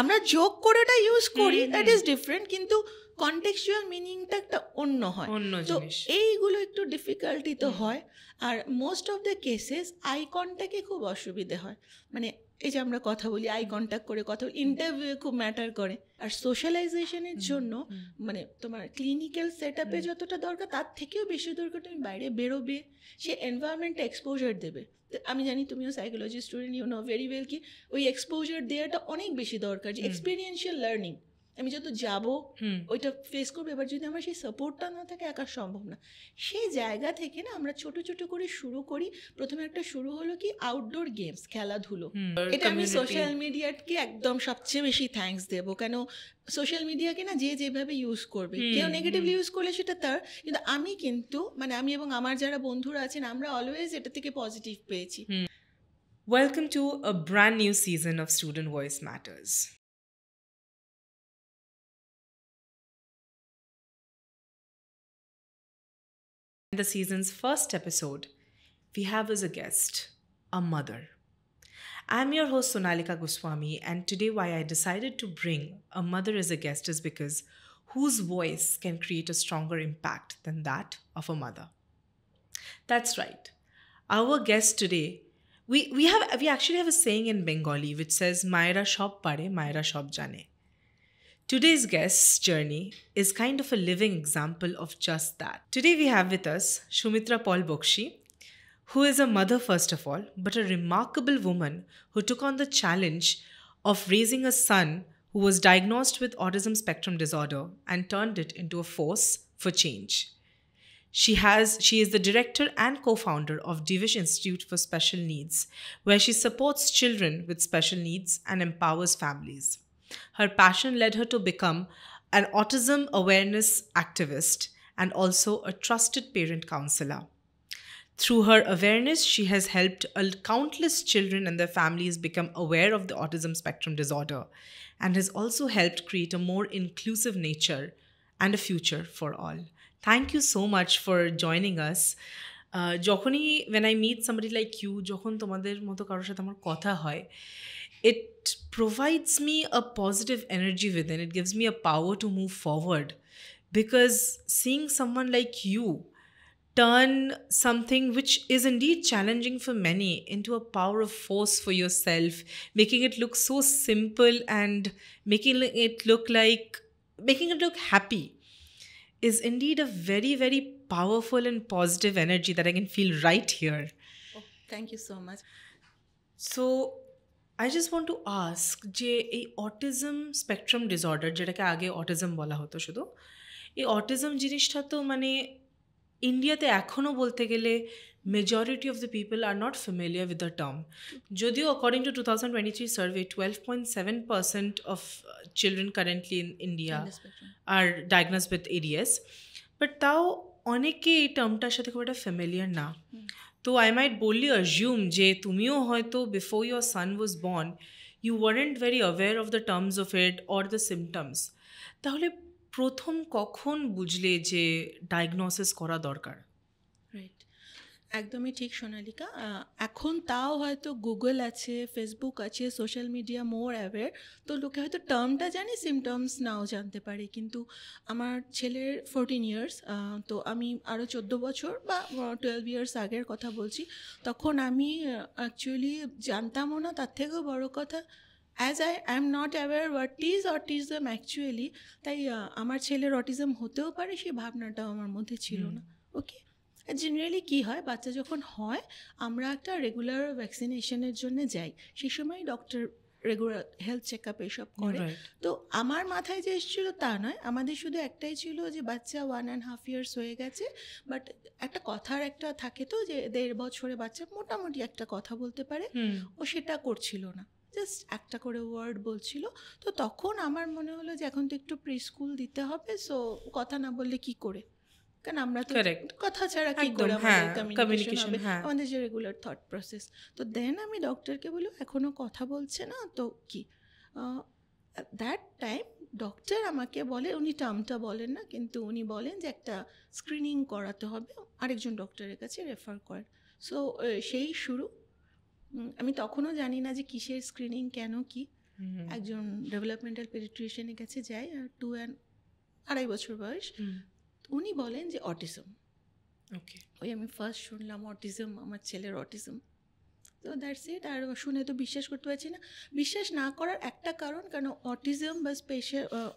আমরা যোগ করে ওটা ইউজ করি, দ্যাট ইজ ডিফারেন্ট, কিন্তু কনটেক্সচুয়াল মিনিংটা একটা অন্য হয়। তো এইগুলো একটু ডিফিকাল্টি তো হয়। আর most of the cases eye কন্ট্যাক্টে খুব অসুবিধে হয়, মানে এই যে আমরা কথা বলি আই কন্ট্যাক্ট করে কথা বলি, ইন্টারভিউ খুব ম্যাটার করে। আর সোশ্যালাইজেশনের জন্য মানে তোমার ক্লিনিক্যাল সেট আপে যতটা দরকার তার থেকেও বেশি দরকার তুমি বাইরে বেরোবে, সে এনভায়রনমেন্টে এক্সপোজার দেবে। আমি জানি তুমিও psychology student, you know very well কি ওই এক্সপোজার দেওয়াটা অনেক বেশি দরকার, যে এক্সপিরিয়েন্সিয়াল লার্নিং। আমি যত যাবো ওইটা ফেস করবো, এবার যদি আমার সেই সাপোর্টটা না থাকে একা সম্ভব না। সেই জায়গা থেকে না আমরা ছোট ছোট করে শুরু করি। প্রথমে একটা শুরু হলো কি আউটডোর গেমস, খেলাধুলো। এটা আমি সোশ্যাল মিডিয়াকে একদম সবচেয়ে বেশি থ্যাঙ্কস দেবো, কেন সোশ্যাল মিডিয়াকে না যে যেভাবে ইউজ করবে, কেউ নেগেটিভলি ইউজ করলে সেটা তার, কিন্তু আমি এবং আমার যারা বন্ধুরা আছেন আমরা অলওয়েজ এটা থেকে পজিটিভ পেয়েছি। Welcome to a brand new season of Student Voice Matters. In the season's first episode, we have as a guest a mother. I'm your host Sonalika Goswami, and today why I decided to bring a mother as a guest is because whose voice can create a stronger impact than that of a mother? That's right. Our guest today, we actually have a saying in Bengali which says Mayra shob pare, Mayra shob jane. Today's guest's journey is kind of a living example of just that. Today we have with us Shumitra Paul Bokshi, who is a mother first of all, but a remarkable woman who took on the challenge of raising a son who was diagnosed with autism spectrum disorder and turned it into a force for change. She is the director and co-founder of Divish Institute for Special Needs, where she supports children with special needs and empowers families. Her passion led her to become an autism awareness activist and also a trusted parent counselor. Through her awareness, she has helped countless children and their families become aware of the autism spectrum disorder and has also helped create a more inclusive nature and a future for all. Thank you so much for joining us. যখনই when I meet somebody like you, যখন তোমাদের মতো কারোর সাথে আমার কথা হয়, it provides me a positive energy within. It gives me a power to move forward, because seeing someone like you turn something which is indeed challenging for many into a power of force for yourself, making it look so simple and making it look happy, is indeed a very, very powerful and positive energy that I can feel right here. Oh, thank you so much. So I just want to ask যে এই autism spectrum disorder, যেটাকে আগে autism বলা হতো শুধু, এই autism জিনিসটা তো মানে ইন্ডিয়াতে এখনও বলতে গেলে majority of the people are not familiar with the term. যদিও according to 2023 survey 12.7% of children currently in India are diagnosed with ADS, but তাও অনেকে এই টার্মটার সাথে খুব একটা ফ্যামিলিয়ার না। তো আই মাইট বললি অ্যাজিউম যে তুমিও হয়তো before your son was born you weren't very aware of the terms of it or the symptoms. তাহলে প্রথম কখন বুঝলে যে ডায়াগনোসিস করা দরকার? রাইট, একদমই ঠিক সোনালিকা। এখন তাও হয়তো গুগল আছে, ফেসবুক আছে, সোশ্যাল মিডিয়া মোর অ্যাওয়্যার, তো লোকে হয়তো টার্মটা জানে, সিমটমস নাও জানতে পারে। কিন্তু আমার ছেলের 14 ইয়ার্স, তো আমি আরও 14 বছর বা 12 ইয়ার্স আগের কথা বলছি, তখন আমি অ্যাকচুয়ালি জানতামও না, তার থেকেও বড় কথা as I am not aware what is autism actually, তাই আমার ছেলের অটিজম হতেও পারে সেই ভাবনাটাও আমার মধ্যে ছিল না। ওকে, জেনারেলি কী হয়, বাচ্চা যখন হয় আমরা একটা রেগুলার ভ্যাকসিনেশনের জন্য যাই, সেই সময় doctor regular health check up এইসব করে। তো আমার মাথায় যে এসেছিলো তা নয়, আমাদের শুধু একটাই ছিল যে বাচ্চা 1.5 ইয়ার্স হয়ে গেছে, বাট একটা কথার একটা থাকে তো যে 1.5 বছরে বাচ্চা মোটামুটি একটা কথা বলতে পারে, ও সেটা করছিল না, জাস্ট একটা করে ওয়ার্ড বলছিল। তো তখন আমার মনে হলো যে এখন তো একটু প্রি স্কুল দিতে হবে, সো কথা না বললে কি করে, কারণ আমরা তো কথা ছাড়া কি করে আমাদের কমিউনিকেশন হবে, আমাদের যে রেগুলার থট প্রসেস। তো দেন আমি ডক্টরকে বলি এখনও কথা বলছে না, তো কি দ্যাট টাইম ডক্টর আমাকে বলে, উনি টার্মটা বলেন না কিন্তু উনি বলেন যে একটা স্ক্রিনিং করাতে হবে, আরেকজন ডক্টরের কাছে রেফার করেন। সো সেই শুরু। আমি তখনও জানি না যে কিসের স্ক্রিনিং, কেন কি, একজন ডেভেলপমেন্টাল পেডিয়াট্রিশিয়ানের কাছে যাই, 2.5 বছর বয়স, উনি বলেন যে অটিজম। ওকে, ওই আমি ফার্স্ট শুনলাম অটিজম, আমার ছেলের অটিজম। তো দ্যাটস ইট। আর শুনে তো বিশ্বাস করতে পারছি না। বিশ্বাস না করার একটা কারণ, কারণ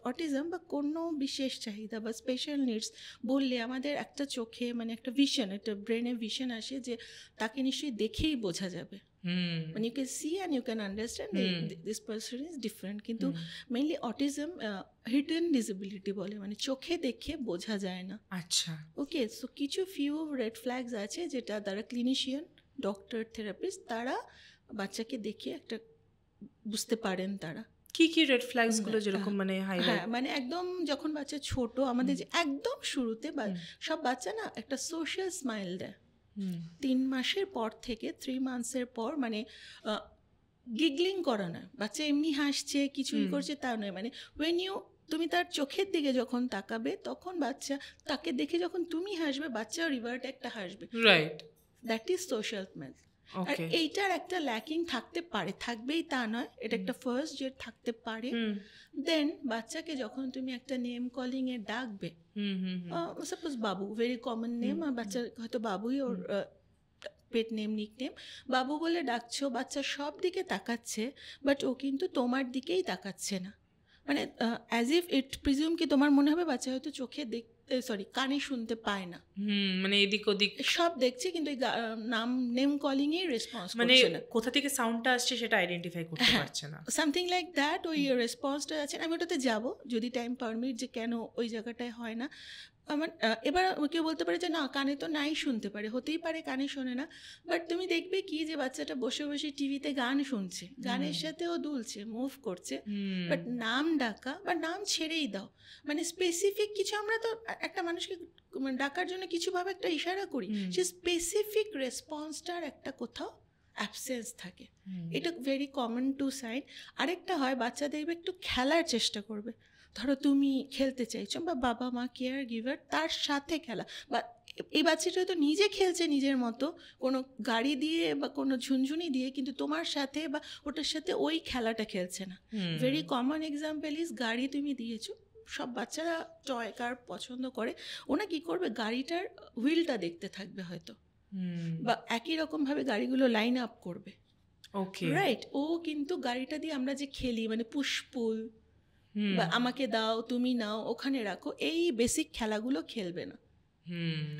অটিজম বা কোনো বিশেষ চাহিদা বা স্পেশাল নিডস বললে আমাদের একটা চোখে মানে একটা ভিশন, একটা ব্রেনে ভিশন আসে যে তাকে নিশ্চয়ই দেখেই বোঝা যাবে, মানে you can see and you can understand this person is different. কিন্তু মেইনলি অটিজম হিডেন ডিসেবিলিটি বলে, মানে চোখে দেখে বোঝা যায় না। আচ্ছা, ওকে। সো কিছু ফিউ রেড ফ্ল্যাগস আছে যেটা তারা ক্লিনিশিয়ান, ডক্টর, থেরাপিস্ট তারা বাচ্চাকে দেখে একটা বুঝতে পারেন। তারা কি কি রেড ফ্ল্যাগস গুলো যেরকম মানে হ্যাঁ, মানে একদম যখন বাচ্চা ছোট, আমাদের যে একদম শুরুতে সব বাচ্চা না একটা সোশ্যাল স্মাইল দেয় 3 মাসের পর থেকে, 3 মান্থসের পর, মানে গিগলিং করা না, বাচ্চা এমনি হাসছে কিছুই করছে তা নয়, মানে তুমি তার চোখের দিকে যখন তাকাবে তখন বাচ্চা তাকে দেখে যখন তুমি হাসবে, বাচ্চাও রিভার্ট একটা হাসবে, right? That is social smile. আর এইটার একটা ল্যাকিং থাকতে পারে, থাকবেই তা নয়, এটা একটা ফার্স্ট যে থাকতে পারে। দেন বাচ্চাকে যখন তুমি একটা নেম কলিং এ ডাকবে, সাপোজ বাবু, ভেরি কমন নেম, আর বাচ্চা হয়তো বাবুই ওর পেট নেম, নিক নেম, বাবু বলে ডাকছো, বাচ্চা সব দিকে তাকাচ্ছে, বাট ও কিন্তু তোমার দিকেই তাকাচ্ছে না, মানে অ্যাজ ইফ ইট প্রিজিউম কি তোমার মনে হবে বাচ্চা হয়তো চোখে কানে শুনতে পায় না, মানে এদিক ওদিক সব দেখছে কিন্তু নাম নেম কলিং এ রেসপন্স মানে করছে না, কোথা থেকে সাউন্ডটা আসছে সেটা আইডেন্টিফাই করতে পারছে না, সামথিং লাইক দ্যাট। ওই রেসপন্সটা আছে। আমি ওটাতে যাব যদি টাইম পারমিট, যে কেন ওই জায়গাটায় হয় না। আমার এবার কেউ বলতে পারে যে না, কানে তো নাই শুনতে পারে, হতেই পারে কানে শোনে না, বাট তুমি দেখবে কি যে বাচ্চাটা বসে বসে টিভিতে গান শুনছে, গানের সাথে ও দুলছে, মুভ করছে, বাট নাম ডাকা বা নাম ছেড়েই দাও, মানে স্পেসিফিক কিছু, আমরা তো একটা মানুষকে ডাকার জন্য কিছুভাবে একটা ইশারা করি, সে স্পেসিফিক রেসপন্সটার একটা কোথাও অ্যাবসেন্স থাকে, এটা ভেরি কমন টু সাইন। আরেকটা হয় বাচ্চা দেখবে একটু খেলার চেষ্টা করবে, ধরো তুমি খেলতে চাইছো বা বাবা মা কেয়ার গিভার তার সাথে খেলা, বা এই বাচ্চাটা হয়তো নিজে খেলছে নিজের মতো কোনো গাড়ি দিয়ে বা কোনো ঝুনঝুনি দিয়ে, কিন্তু তোমার সাথে বা ওটার সাথে ওই খেলাটা খেলছে না। ভেরি কমন এক্সাম্পল ইজ গাড়ি তুমি দিয়েছো, সব বাচ্চারা টয় কার পছন্দ করে, ওনা কি করবে গাড়িটার হুইলটা দেখতে থাকবে হয়তো, বা একই রকমভাবে গাড়িগুলো লাইন আপ করবে, ওকে, রাইট? ও কিন্তু গাড়িটা দিয়ে আমরা যে খেলি, মানে পুশপুল বা আমাকে দাও তুমি নাও ওখানে রাখো, এই বেসিক খেলাগুলো খেলবে না,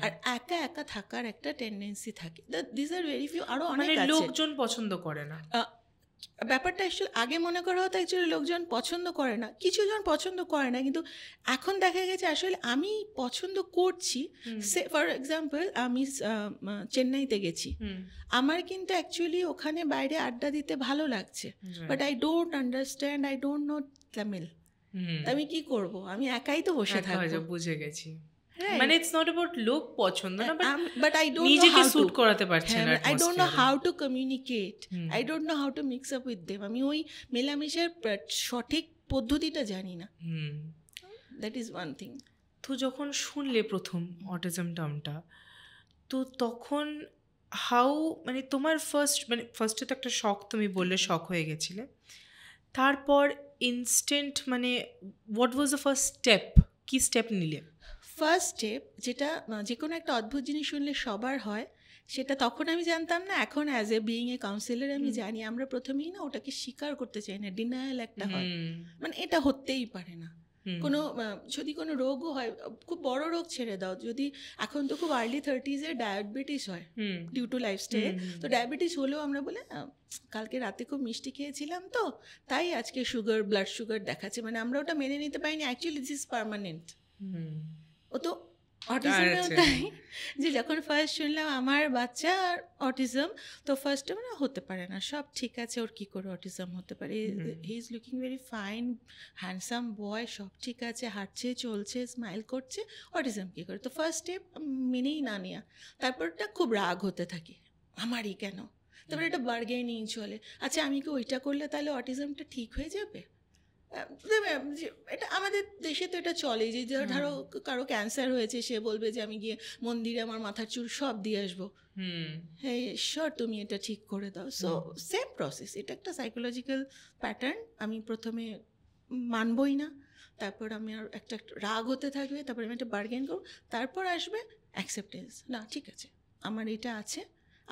আর একা একা থাকার একটা টেন্ডেন্সি থাকে। দিস আর ভেরি ফিউ, আরো অনেক আছে। লোকজন পছন্দ করে না ব্যাপারটা অ্যাকচুয়ালি আগে মনে করা হতো অ্যাকচুয়ালি লোকজন পছন্দ করে না, কিছুজন পছন্দ করে না, কিন্তু এখন দেখা গেছে আসলে আমি পছন্দ করছি। সে ফর এক্সাম্পল আমি চেন্নাইতে গেছি, আমার কিন্তু অ্যাকচুয়ালি ওখানে বাইরে আড্ডা দিতে ভালো লাগছে, but I don't understand, I don't know Tamil, আমি কি করব, আমি একাই তো বসে থাকবো। বুঝে গেছি, মানে ইটস নট অ্যাবাউট লোক পছন্দ না, বাট আই ডোন্ট নিজেকে স্যুট করাতে পারছে না, I don't know how to communicate, I don't know how to mix up with them, আমি ওই মেলামেশার সঠিক পদ্ধতিটা জানি না, দ্যাট ইজ ওয়ান থিং। তো যখন শুনলে প্রথম অটিজম টার্মটা, তো তখন হাউ, মানে তোমার ফার্স্টে তো একটা শক, তুমি বললে শক হয়ে গেছিলে, তারপর ইনস্ট্যান্ট মানে what was the first step, কি স্টেপ নিলে? ফার্স্ট স্টেপ যেটা, যে কোনো একটা অদ্ভুত জিনিস শুনলে সবার হয়, সেটা তখন আমি জানতাম না, এখন as a being a councillor আমি জানি, আমরা প্রথমেই না ওটাকে স্বীকার করতে চাই না, ডিনায়াল একটা হয়, মানে এটা হতেই পারে না। কোনো যদি কোনো রোগও হয়, খুব বড় রোগ ছেড়ে দাও, যদি এখন তো খুব আর্লি 30s ডায়াবেটিস হয় ডিউ টু লাইফস্টাইল, তো ডায়াবেটিস হলেও আমরা বলে কালকে রাতে খুব মিষ্টি খেয়েছিলাম তো তাই আজকে সুগার, ব্লাড সুগার দেখাচ্ছে, মানে আমরা ওটা মেনে নিতে পারিনি, অ্যাকচুয়ালি দিস ইজ পার্মানেন্ট। ও তো অটিজমেও তাই, যে যখন ফার্স্ট শুনলাম আমার বাচ্চা অটিজম, তো ফার্স্টে মানে হতে পারে না, সব ঠিক আছে, ওর কী করে অটিজম হতে পারে, he is looking very fine, handsome boy, সব ঠিক আছে, হাঁটছে চলছে স্মাইল করছে, অটিজম কী করে? তো ফার্স্ট স্টেপ মেনেই না নেওয়া, তারপরটা খুব রাগ হতে থাকে, আমারই কেন, তারপরে এটা বার্গেনিং চলে, আচ্ছা আমি কি ওইটা করলে তাহলে অটিজমটা ঠিক হয়ে যাবে, এটা আমাদের দেশে তো এটা চলে যে ধরো কারো ক্যান্সার হয়েছে, সে বলবে যে আমি গিয়ে মন্দিরে আমার মাথার চুল সব দিয়ে আসবো, হ্যাঁ শিওর তুমি এটা ঠিক করে দাও। সো সেম প্রসেস, এটা একটা সাইকোলজিক্যাল প্যাটার্ন। আমি প্রথমে মানবই না, তারপর আমি আর একটা রাগ হতে থাকবে, তারপর আমি একটা বার্গেন করবো, তারপর আসবে অ্যাকসেপ্টেন্স, না ঠিক আছে আমার এটা আছে,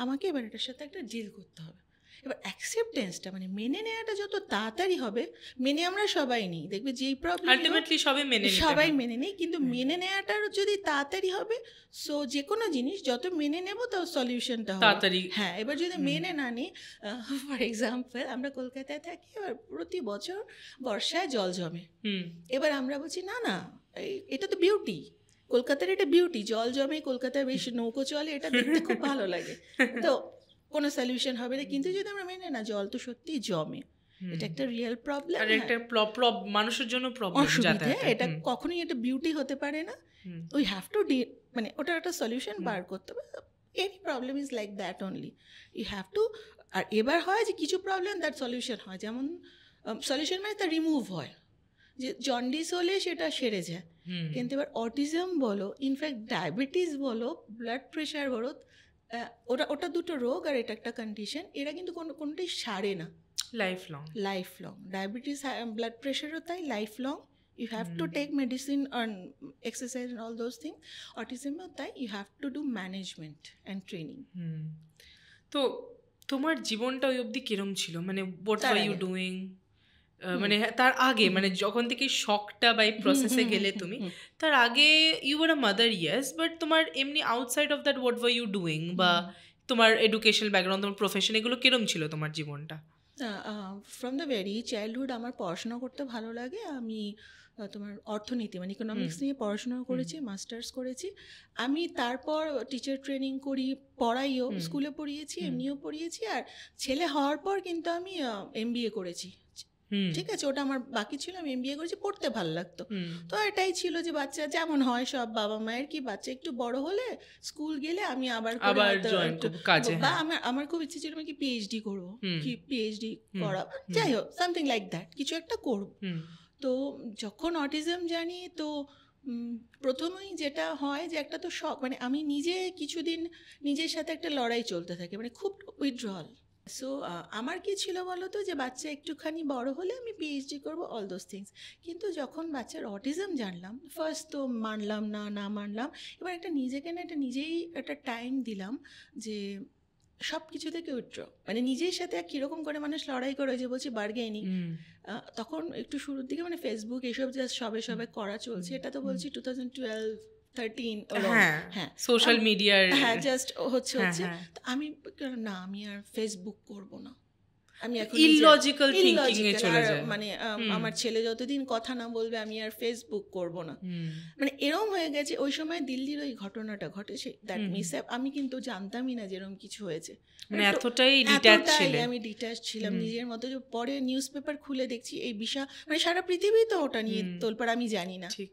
আমাকে এবার এটার সাথে একটা ডিল করতে হবে। এবার অ্যাকসেপ্টেন্সটা মানে মেনে নেওয়াটা যত তাড়াতাড়ি হবে, মেনে আমরা সবাই নিই, দেখবে যেই প্রবলেম আলটিমেটলি সবাই মেনে নেই, কিন্তু মেনে নেওয়াটার যদি তাড়াতাড়ি হবে, সো যে কোনো জিনিস যত মেনে নেব তাও সলিউশনটা হবে তাড়াতাড়ি। হ্যাঁ, এবার যদি মেনে না নিই, ফর এক্সাম্পল আমরা কলকাতায় থাকি, এবার প্রতি বছর বর্ষায় জল জমে, এবার আমরা বলছি না না এটা তো বিউটি, কলকাতার এটা বিউটি, জল জমে, কলকাতায় বেশ নৌকো চলে, এটা দেখতে খুব ভালো লাগে, তো কোনো সলিউশন হবে না। কিন্তু যদি আমরা মেনে না জল তো সত্যি জমে, এটা একটা রিয়েল প্রবলেম, আর একটা মানুষের জন্য প্রবলেম, অসুবিধা, এটা কখনোই এটা বিউটি হতে পারে না, উই হ্যাভ টু মানে ওটার একটা সলিউশন বার করতে হবে। Any problem is like that only, you have to. আর এবার হয় যে কিছু প্রবলেম দ্যাট সলিউশন হয়, যেমন সলিউশন মানে তা রিমুভ হয়, যে জন্ডিস হলে সেটা সেরে যায়, কিন্তু এবার অটিজম বলো, ইনফ্যাক্ট ডায়াবেটিস বলো, ব্লাড প্রেশার বলো, ওটা দুটো রোগ আর এটা একটা কন্ডিশন, এরা কিন্তু কোনোটাই সারে না, লাইফ লং ডায়াবেটিস ব্লাড প্রেশারও তাই life long, you have to take medicine and exercise and all those things. Autism তাই you have to do management and training. তো তোমার জীবনটা ওই অবধি কিরম ছিল, মানে what were you doing, মানে তার আগে, মানে যখন থেকে শকটা বা এই প্রসেসে গেলে তুমি, তার আগে you were a mother, yes, but তোমার এমনি outside of that what were you doing, বা তোমার এডুকেশনাল ব্যাকগ্রাউন্ড, তোমার প্রফেশন, এগুলো কিরম ছিল তোমার জীবনটা? ফ্রম দ্য ভেরি চাইল্ডহুড আমার পড়াশোনা করতে ভালো লাগে, আমি তোমার অর্থনীতি মানে ইকোনমিক্স নিয়ে পড়াশোনা করেছি, মাস্টার্স করেছি আমি, তারপর টিচার ট্রেনিং করি, পড়াইও, স্কুলে পড়িয়েছি, এমনিও পড়িয়েছি, আর ছেলে হওয়ার পর কিন্তু আমি MBA করেছি, ঠিক আছে, ওটা আমার বাকি ছিল, আমি MBA করেছি, পড়তে ভালো লাগতো, তো এটাই ছিল যে বাচ্চা যেমন হয় সব বাবা মায়ের, কি বাচ্চা একটু বড় হলে স্কুল গেলে আমি আবার বা আমার খুব ইচ্ছে ছিল আমি কি PhD করবো, কি PhD করা, যাই হোক সামথিং লাইক দ্যাট, কিছু একটা করবো। তো যখন অটিজম জানি, তো প্রথমেই যেটা হয় যে একটা তো শখ, মানে আমি নিজে কিছুদিন নিজের সাথে একটা লড়াই চলতে থাকে, মানে খুব উইথড্রল। সো আমার কি ছিল বলো তো, যে বাচ্চা একটুখানি বড় হলে আমি PhD করবো, অল দোজ থিংস। কিন্তু যখন বাচ্চার অটিজম জানলাম, ফার্স্ট তো মানলাম না মানলাম, এবার একটা নিজেকে না একটা নিজেই একটা টাইম দিলাম যে সব কিছু থেকে উইথড্র, মানে নিজের সাথে কীরকম করে মানুষ লড়াই করে, যে বলছি বার্গেনিং, তখন একটু শুরুর দিকে মানে ফেসবুক এসব জাস্ট সবে করা চলছে, এটা তো বলছি 2012-13, হ্যাঁ সোশ্যাল মিডিয়ার, হ্যাঁ জাস্ট হচ্ছে, আমি না আমি আর ফেসবুক করব না, আমি এখন ইললজিক্যাল থিংকিং এ চলে যাই, মানে আমার ছেলে যতদিন কথা না বলবে আমি আর ফেসবুক করব না, মানে এরকম হয়ে গেছে। ওই সময় দিল্লির ওই ঘটনাটা ঘটেছে, দ্যাট মিস আমি কিন্তু জানতামই না যেরকম কিছু হয়েছে, মানে এতটাই ডিট্যাচ ছিলে, আমি ডিট্যাচ ছিলাম নিজের মতো। যে পরে নিউজ পেপার খুলে দেখছি এই বিষয়, মানে সারা পৃথিবী তো ওটা নিয়ে তোলপাড়, আমি জানি না, ঠিক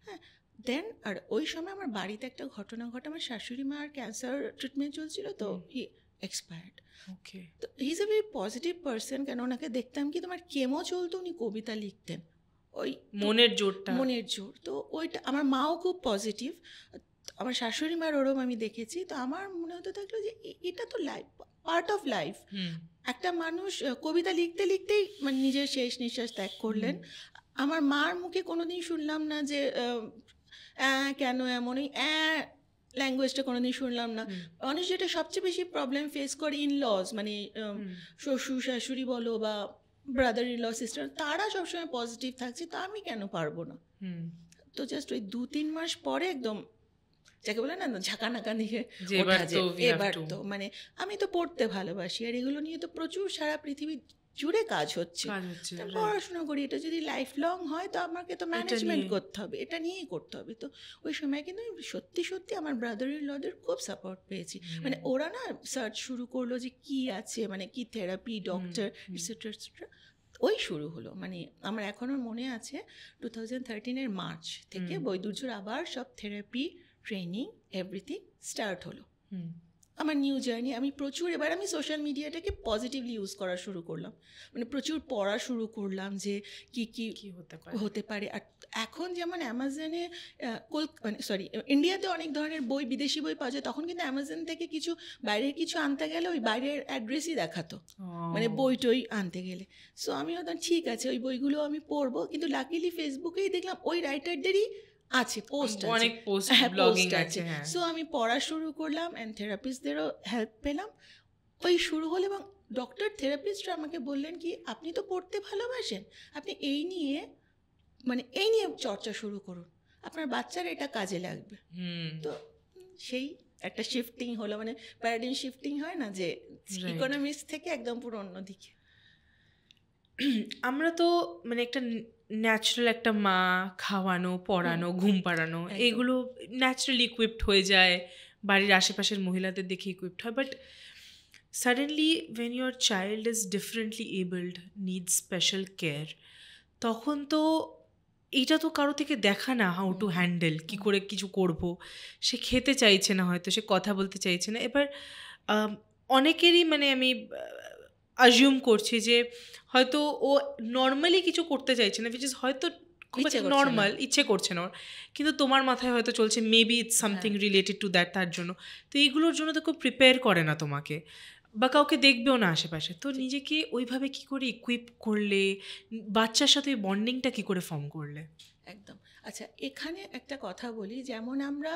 হ্যাঁ। দেন আর ওই সময় আমার বাড়িতে একটা ঘটনা ঘটে, আমার শাশুড়ি মার ক্যান্সার ট্রিটমেন্ট চলছিল, তো হি এক্সপায়ার্ড। ওকে, তো he is a very positive person, কেন ওনাকে দেখতাম কি তোমার কেমো চলতো, উনি কবিতা লিখতেন, ওই মনের জোর, তো ওইটা আমার মাও খুব পজিটিভ, আমার শাশুড়ি মার ওরম আমি দেখেছি। তো আমার মনে হতে থাকলো যে এটা তো লাইফ, পার্ট অফ লাইফ। একটা মানুষ কবিতা লিখতে লিখতেই মানে নিজের শেষ নিঃশ্বাস ত্যাগ করলেন। আমার মার মুখে কোনোদিন শুনলাম না যে কেন এমন, ওই ল্যাঙ্গুয়েজটা কোনোদিন শুনলাম না। মানুষ যেটা সবচেয়ে বেশি প্রবলেম ফেস করে ইনলজ, মানে শ্বশুর শাশুড়ি বলো বা ব্রাদার ইন ল, সিস্টার, তারা সবসময় পজিটিভ থাকছে, তা আমি কেন পারবো না? তো জাস্ট ওই 2-3 মাস পরে একদম যাকে বলে না ঝাঁকানাকা দিকে এবার তো মানে আমি তো পড়তে ভালোবাসি, আর এগুলো নিয়ে তো প্রচুর সারা পৃথিবী জুড়ে কাজ হচ্ছে, পড়াশোনা করি, এটা যদি লাইফ লং হয় তো আমাকে তো ম্যানেজমেন্ট করতে হবে, এটা নিয়েই করতে হবে। তো ওই সময় কিন্তু সত্যি সত্যি আমার ব্রাদার ইন লদের খুব সাপোর্ট পেয়েছি, মানে ওরা না সার্চ শুরু করলো যে কি আছে, মানে কি থেরাপি, ডক্টর এটসেট্রা এটসেট্রা, ওই শুরু হলো। মানে আমার এখনও মনে আছে 2013 মার্চ থেকে বৈদুর্যর আবার সব থেরাপি ট্রেনিং এভরিথিং স্টার্ট হলো। আমার নিউ জার্নি, আমি প্রচুর এবার আমি সোশ্যাল মিডিয়াটাকে পজিটিভলি ইউজ করা শুরু করলাম, মানে প্রচুর পড়া শুরু করলাম যে কি কি হতে পারে। আর এখন যেমন অ্যামাজনে মানে ইন্ডিয়াতে অনেক ধরনের বই, বিদেশি বই পাওয়া যায়, তখন কিন্তু অ্যামাজন থেকে কিছু বাইরের কিছু আনতে গেলে ওই বাইরের অ্যাড্রেসই দেখাতো, মানে বই টই আনতে গেলে। সো আমি ভাবতাম ঠিক আছে ওই বইগুলো আমি পড়বো, কিন্তু লাকিলি ফেসবুকেই দেখলাম ওই রাইটারদেরই আছে, পোস্ট অনেক পোস্ট ব্লগিং আছে। সো আমি পড়া শুরু করলাম অ্যান্ড থেরাপিস্টদেরও হেল্প পেলাম। ওই শুরু হলো এবং ডক্টর থেরাপিস্টরা আমাকে বললেন কি আপনি তো পড়তে ভালোবাসেন, আপনি এই নিয়ে চর্চা শুরু করুন, আপনার বাচ্চার এটা কাজে লাগবে। তো সেই একটা শিফটিং হলো, মানে প্যারাডিম শিফটিং হয় না, যে ইকোনমিক্স থেকে একদম পুরো অন্যদিকে। আমরা তো মানে একটা ন্যাচারাল একটা মা, খাওয়ানো, পড়ানো, ঘুম পাড়ানো, এগুলো ন্যাচারালি ইকুইপড হয়ে যায়, বাড়ির আশেপাশের মহিলাদের দেখে ইকুইপড হয়। But suddenly when your child is differently abled, needs special care, তখন তো এইটা তো কারো থেকে দেখা না হাউ টু হ্যান্ডেল, কী করে কিছু করব। সে খেতে চাইছে না, হয়তো সে কথা বলতে চাইছে না। এবার অনেকেরই মানে আমি অ্যাজিউম করছি যে হয়তো ও নর্মালি কিছু করতে চাইছে না, উইচ ইজ হয়তো খুব নর্মাল, ইচ্ছে করছে না ওর, কিন্তু তোমার মাথায় হয়তো চলছে maybe it's something related to that, তার জন্য। তো এইগুলোর জন্য তো কেউ প্রিপেয়ার করে না তোমাকে, বা কাউকে দেখবেও না আশেপাশে। তো নিজেকে ওইভাবে কি করে ইকুইপ করলে, বাচ্চার সাথে ওই বন্ডিংটা কি করে ফর্ম করলে? একদম। আচ্ছা, এখানে একটা কথা বলি, যেমন আমরা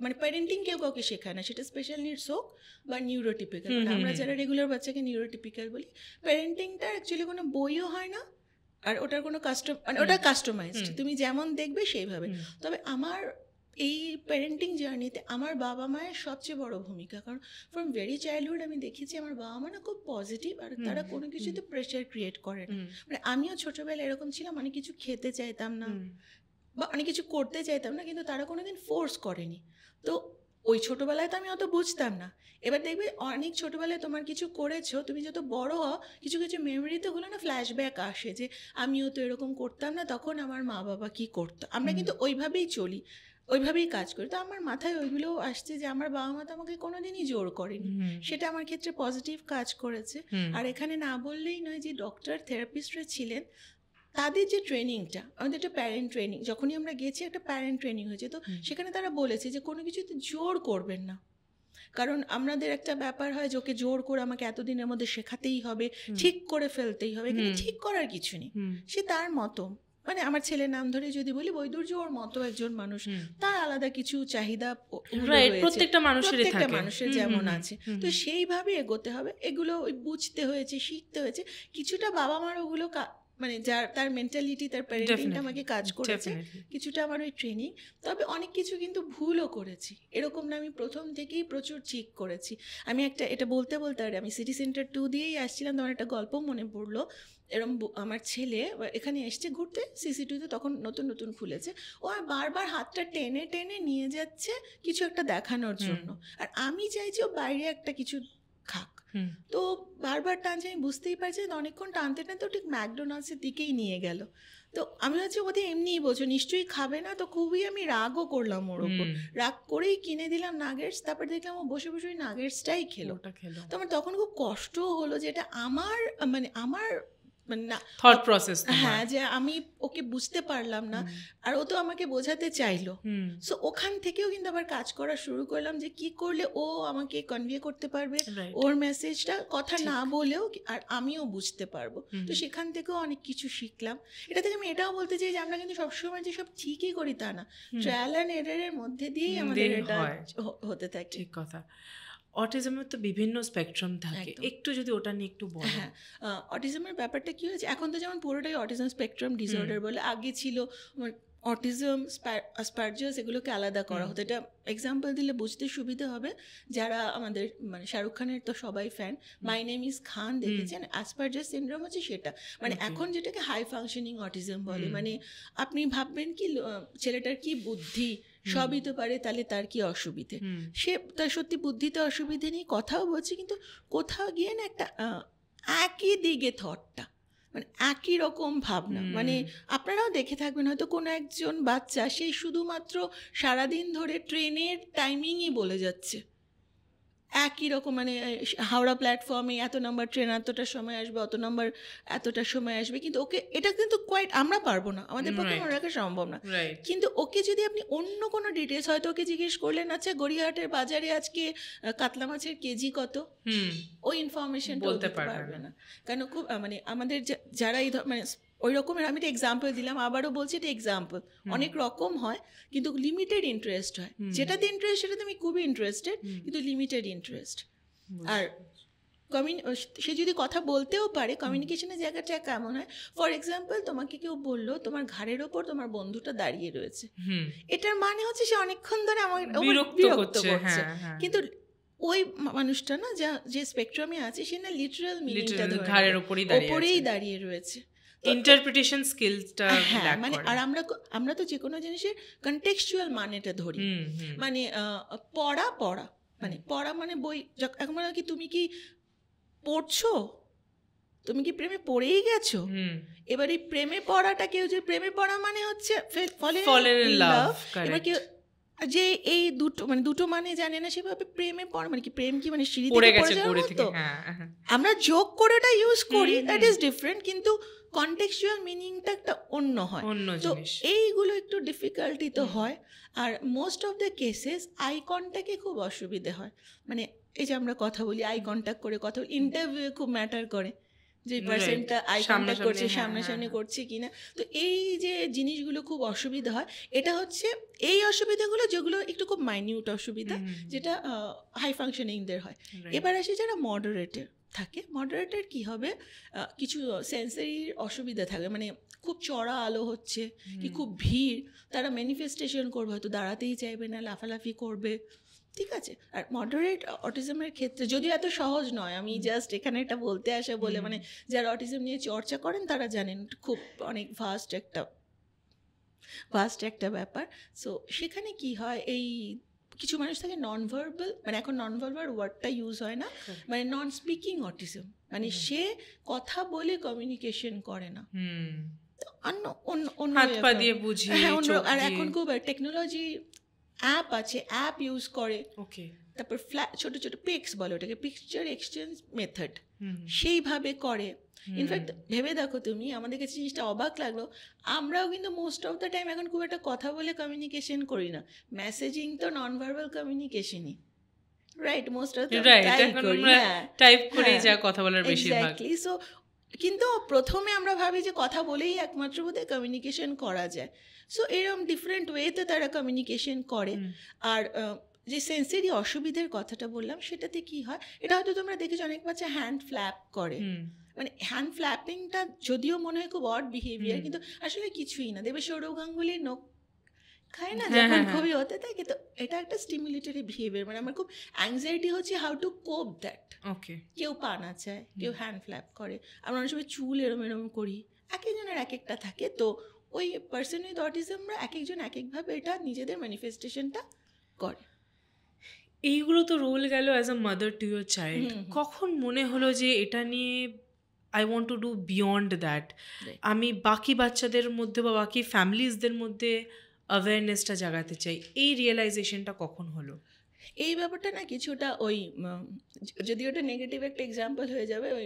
মানে প্যারেন্টিং কেউ কাউকে শেখায় না, সেটা স্পেশাল নিডস হোক বা নিউরোটিপিক্যাল। আমরা যারা রেগুলার বাচ্চাকে নিউরোটিপিক্যাল বলি, প্যারেন্টিংটা অ্যাকচুয়ালি কোনো বইও হয় না, আর ওটার কোনো মানে ওটা কাস্টমাইজড, তুমি যেমন দেখবে সেইভাবে। তবে আমার এই প্যারেন্টিং জার্নিতে আমার বাবা মায়ের সবচেয়ে বড় ভূমিকা, কারণ ফ্রম ভেরি চাইল্ডহুড আমি দেখেছি আমার বাবা মা না খুব পজিটিভ, আর তারা কোনো কিছুতে প্রেশার ক্রিয়েট করে না। মানে আমিও ছোটোবেলায় এরকম ছিলাম, অনেক কিছু খেতে চাইতাম না বা অনেক কিছু করতে চাইতাম না, কিন্তু তারা কোনোদিন ফোর্স করেনি। তো ওই ছোটোবেলায় তো আমি অত বুঝতাম না। এবার দেখবে অনেক ছোটোবেলায় তোমার কিছু করেছো, তুমি যত বড় হও কিছু কিছু মেমোরিতে হলো না ফ্ল্যাশব্যাক আসে, যে আমিও তো এরকম করতাম না, তখন আমার মা বাবা কী করতো। আমরা কিন্তু ওইভাবেই চলি, ওইভাবেই কাজ করি। তো আমার মাথায় ওইগুলোও আসছে যে আমার বাবা মা তো আমাকে কোনোদিনই জোর করেনি, সেটা আমার ক্ষেত্রে পজিটিভ কাজ করেছে। আর এখানে না বললেই নয় যে ডক্টর থেরাপিস্টরা ছিলেন, তাদের যে ট্রেনিংটা, আমাদের একটা প্যারেন্ট ট্রেনিং, যখনই আমরা গেছি একটা প্যারেন্ট ট্রেনিং হয়েছে, তো সেখানে তারা বলেছে যে কোনো কিছুতে জোর করবেন না। কারণ আমাদের একটা ব্যাপার হয় যে ওকে জোর করে আমাকে এতদিনের মধ্যে শেখাতেই হবে, ঠিক করে ফেলতেই হবে, কিন্তু ঠিক করার কিছু নেই। সে তার মতো, মানে আমার ছেলের নাম ধরে যদি বলি, বৈদুর্য ওর মতো একজন মানুষ, তার আলাদা কিছু চাহিদা প্রত্যেকটা মানুষের যেমন আছে, তো সেইভাবে এগোতে হবে। এগুলো ওই বুঝতে হয়েছে, শিখতে হয়েছে কিছুটা। বাবা মার ওগুলো মানে যার তার মেন্টালিটি, তার প্যারেন্টিংটা আমাকে কাজ করেছে, কিছুটা আমার ওই ট্রেনিং। তবে অনেক কিছু কিন্তু ভুলও করেছি, এরকম না আমি প্রথম থেকেই প্রচুর ঠিক করেছি। আমি একটা এটা বলতে আমি সিটি সেন্টার 2 দিয়েই আসছিলাম, তখন একটা গল্প মনে পড়লো। এরকম আমার ছেলে এখানে এসছে ঘুরতে, সিসি2তে তখন নতুন নতুন খুলেছে, ও আর বারবার হাতটা টেনে টেনে নিয়ে যাচ্ছে কিছু একটা দেখানোর জন্য, আর আমি চাইছি ও বাইরে একটা কিছু খাক। তো বারবার টানছে, আমি বুঝতেই পারছি অনেকক্ষণ টানতে টানতে ঠিক ম্যাকডোনাল্ডসের দিকেই নিয়ে গেল। তো আমি ভাবছি ওদের এমনিই বোঝো, নিশ্চয়ই খাবে না। তো খুবই আমি রাগও করলাম ওর ওপর, রাগ করেই কিনে দিলাম নাগেটস। তারপর দেখলাম ও বসে বসে ওই নাগেটসটাই খেলো। তো আমার তখন খুব কষ্টও হলো যে এটা আমার আমার না থট প্রসেস, হ্যাঁ, যে আমি ওকে বুঝতে পারলাম না, আর ও তো আমাকে বোঝাতে চাইলো। সো ওখান থেকেও কিন্তু আবার কাজ করা শুরু করলাম যে কি করলে ও আমাকে কনভে করতে পারবে ওর মেসেজটা, কথা না বলেও, আর আমিও বুঝতে পারবো। তো সেখান থেকেও অনেক কিছু শিখলাম। এটা থেকে আমি এটাও বলতে চাই যে আমরা কিন্তু সবসময় যে সব ঠিকই করি তা না, ট্রায়াল অ্যান্ড এররের মধ্যে দিয়েই আমাদের এটা হতে থাকে। ঠিক কথা। অটিজমের তো বিভিন্ন স্পেকট্রাম থাকে, একটু যদি ওটা নিয়ে একটু বলো। হ্যাঁ, অটিজমের ব্যাপারটা কী হয়েছে, এখন তো যেমন পুরোটাই অটিজম স্পেকট্রাম ডিসঅর্ডার বলে, আগে ছিল অটিজম, অ্যাসপারজাস, এগুলোকে আলাদা করা হতো। এটা এক্সাম্পল দিলে বুঝতে সুবিধা হবে, যারা আমাদের মানে শাহরুখ খানের তো সবাই ফ্যান, মাই নেম ইজ খান দেখেছেন, অ্যাসপারজাস সিনড্রোম হচ্ছে সেটা। মানে এখন যেটাকে হাই ফাংশনিং অটিজম বলে, মানে আপনি ভাববেন কি ছেলেটার কি বুদ্ধি, সবই তো পারে, তাহলে তার কি অসুবিধে? সে তার সত্যি বুদ্ধিতে অসুবিধে নেই, কথাও বলছে, কিন্তু কোথাও গিয়ে না একটা একই দিকে থটটা, মানে একই রকম ভাবনা। মানে আপনারাও দেখে থাকবেন হয়তো কোনো একজন বাচ্চা, সেই শুধুমাত্র সারাদিন ধরে ট্রেনের টাইমিংই বলে যাচ্ছে, একই রকম, মানে হাওড়া প্ল্যাটফর্মে এত নাম্বার ট্রেন এতটার সময় আসবে, অত নাম্বার এতটার সময় আসবে, কিন্তু ওকে এটা কিন্তু কোয়াইট আমরা পারবো না, আমাদের পক্ষে মনে রাখা সম্ভব না। কিন্তু ওকে যদি আপনি অন্য কোনো ডিটেলস, হয়তো ওকে জিজ্ঞেস করলেন আচ্ছা গড়িয়াহাটের বাজারে আজকে কাতলা মাছের কেজি কত, ওই ইনফরমেশনটা বলতে পারবে না। কেন খুব মানে আমাদের যারা এই মানে ওই রকমের, আমি একটা এক্সাম্পল দিলাম, আবারও বলছি এটা এক্সাম্পল, অনেক রকম হয় কিন্তু লিমিটেড ইন্টারেস্ট হয়, যেটাতে ইন্টারেস্ট সেটাতে আমি খুবই ইন্টারেস্টেড, কিন্তু লিমিটেড ইন্টারেস্ট। আর সে যদি কথা বলতেও পারে, কমিউনিকেশনের জায়গাটা কেমন হয়, ফর এক্সাম্পল তোমাকে কেউ বললো তোমার ঘাড়ের ওপর তোমার বন্ধুটা দাঁড়িয়ে রয়েছে, এটার মানে হচ্ছে সে অনেকক্ষণ ধরে আমার বিরক্ত করছে, কিন্তু ওই মানুষটা না যে স্পেকট্রামে আছে সে না লিটারাল মিনিংটা ঘাড়ের ওপরেই দাঁড়িয়ে রয়েছে, ইন্টারপ্রিটেশন স্কিলসটা ল্যাক মানে। আর আমরা তো যে কোনো জিনিসের কনটেক্সচুয়াল মানেটা ধরি, মানে পড়া মানে পড়া মানে বই, এখন কি তুমি কি পড়ছো, তুমি কি প্রেমে পড়েই গেছো, এবার এই প্রেমে পড়াটা, কেউ যে প্রেমে পড়া মানে হচ্ছে ফল ইন লাভ, এবার কেউ যে এই দুটো মানে জানে না সেভাবে প্রেমে পড়া মানে কি, প্রেম কি মানে সিঁড়ি থেকে পড়ে যাওয়ার মতো, আমরা যোগ করে ওটা ইউজ করি, দ্যাট ইজ ডিফারেন্ট, কিন্তু কনটেক্সচুয়াল মিনিংটা একটা অন্য হয়। তো এইগুলো একটু ডিফিকাল্টি তো হয়। আর most of the cases eye কন্ট্যাক্টে খুব অসুবিধে হয়, মানে এই যে আমরা কথা বলি আই কন্ট্যাক্ট করে কথা বলি, ইন্টারভিউ খুব ম্যাটার করে যে পার্সনটা আই কন্ট্যাক্ট করছে, সামনাসামনি করছে কিনা। তো এই যে জিনিসগুলো খুব অসুবিধা হয়, এটা হচ্ছে এই অসুবিধাগুলো যেগুলো একটু খুব মাইনিউট অসুবিধা, যেটা হাই ফাংশনিংদের হয়। এবার আসে যারা মডারেটের থাকে, মডারেটের কি হবে, কিছু সেন্সারির অসুবিধা থাকে, মানে খুব চড়া আলো হচ্ছে কি খুব ভিড়, তারা ম্যানিফেস্টেশন করবে, হয়তো দাঁড়াতেই চাইবে না, লাফালাফি করবে, ঠিক আছে। আর মডারেট অটিজমের ক্ষেত্রে যদিও এত সহজ নয়, আমি জাস্ট এখানে এটা বলতে আসে বলে, মানে যারা অটিজম নিয়ে চর্চা করেন তারা জানেন খুব অনেক ভাস্ট একটা ব্যাপার। সো সেখানে কি হয়, এই কিছু মানুষ থাকে নন ভার্বাল, মানে এখন নন ভার্বাল ওয়ার্ডটা ইউজ হয় না, মানে নন স্পিকিং অটিজম, মানে সে কথা বলে কমিউনিকেশন করে না, আর এখন খুব টেকনোলজি অ্যাপ আছে, অ্যাপ ইউজ করে, তারপর ছোট ছোট পিক্স বলে ওটাকে, পিকচার এক্সচেঞ্জ মেথড, সেইভাবে করে। ইনফ্যাক্ট ভেবে দেখো তুমি, আমাদের কাছে জিনিসটা অবাক লাগলো, আমরাও কিন্তু মোস্ট অফ দ্য টাইম এখন খুব একটা কথা বলে কমিউনিকেশন করি না, মেসেজিং তো নন ভার্বাল কমিউনিকেশনই, right? Most of the type করে যা কথা বলার বেশিরভাগ। সো কিন্তু প্রথমে আমরা ভাবি যে কথা বলেই একমাত্র বোধহয় কমিউনিকেশন করা যায়। সো এরকম ডিফারেন্ট ওয়েতে তারা কমিউনিকেশন করে। আর যে সেন্সরি অসুবিধার কথাটা বললাম, সেটাতে কি হয়, এটা হয়তো তোমরা দেখেছো অনেক বাচ্চা হ্যান্ড ফ্ল্যাপ করে, মানে হ্যান্ড ফ্ল্যাপিংটা যদিও মনে হয় খুব অড বিহেভিয়ার, কিন্তু আসলে কিছুই না। দেখবে সৌরভ গাঙ্গুলির নখ খায় না যখন খুবই হতে থাকে, তো এটা একটা স্টিমুলেটরি বিহেভিয়ার, মানে আমার খুব অ্যাংজাইটি হচ্ছে হাউ টু কোপ দ্যাট। কেউ পা নাচায়, কেউ হ্যান্ড ফ্ল্যাপ করে, আমরা অনেক সময় চুল এরম করি, এক একজনের এক একটা থাকে। তো ওই পার্সন উইথ অটিজমরা এক একজন এক একভাবে এটা নিজেদের ম্যানিফেস্টেশনটা করে। এইগুলো তো রোল গেল as a mother to your child. কখন মনে হলো যে এটা নিয়ে I want to do beyond that, আমি বাকি বাচ্চাদের মধ্যে বা বাকি ফ্যামিলিজদের মধ্যে অ্যাওয়ারনেসটা জাগাতে চাই, এই রিয়েলাইজেশনটা কখন হলো? এই ব্যাপারটা না কিছুটা ওই, যদি ওটা নেগেটিভ একটা এক্সাম্পল হয়ে যাবে, ওই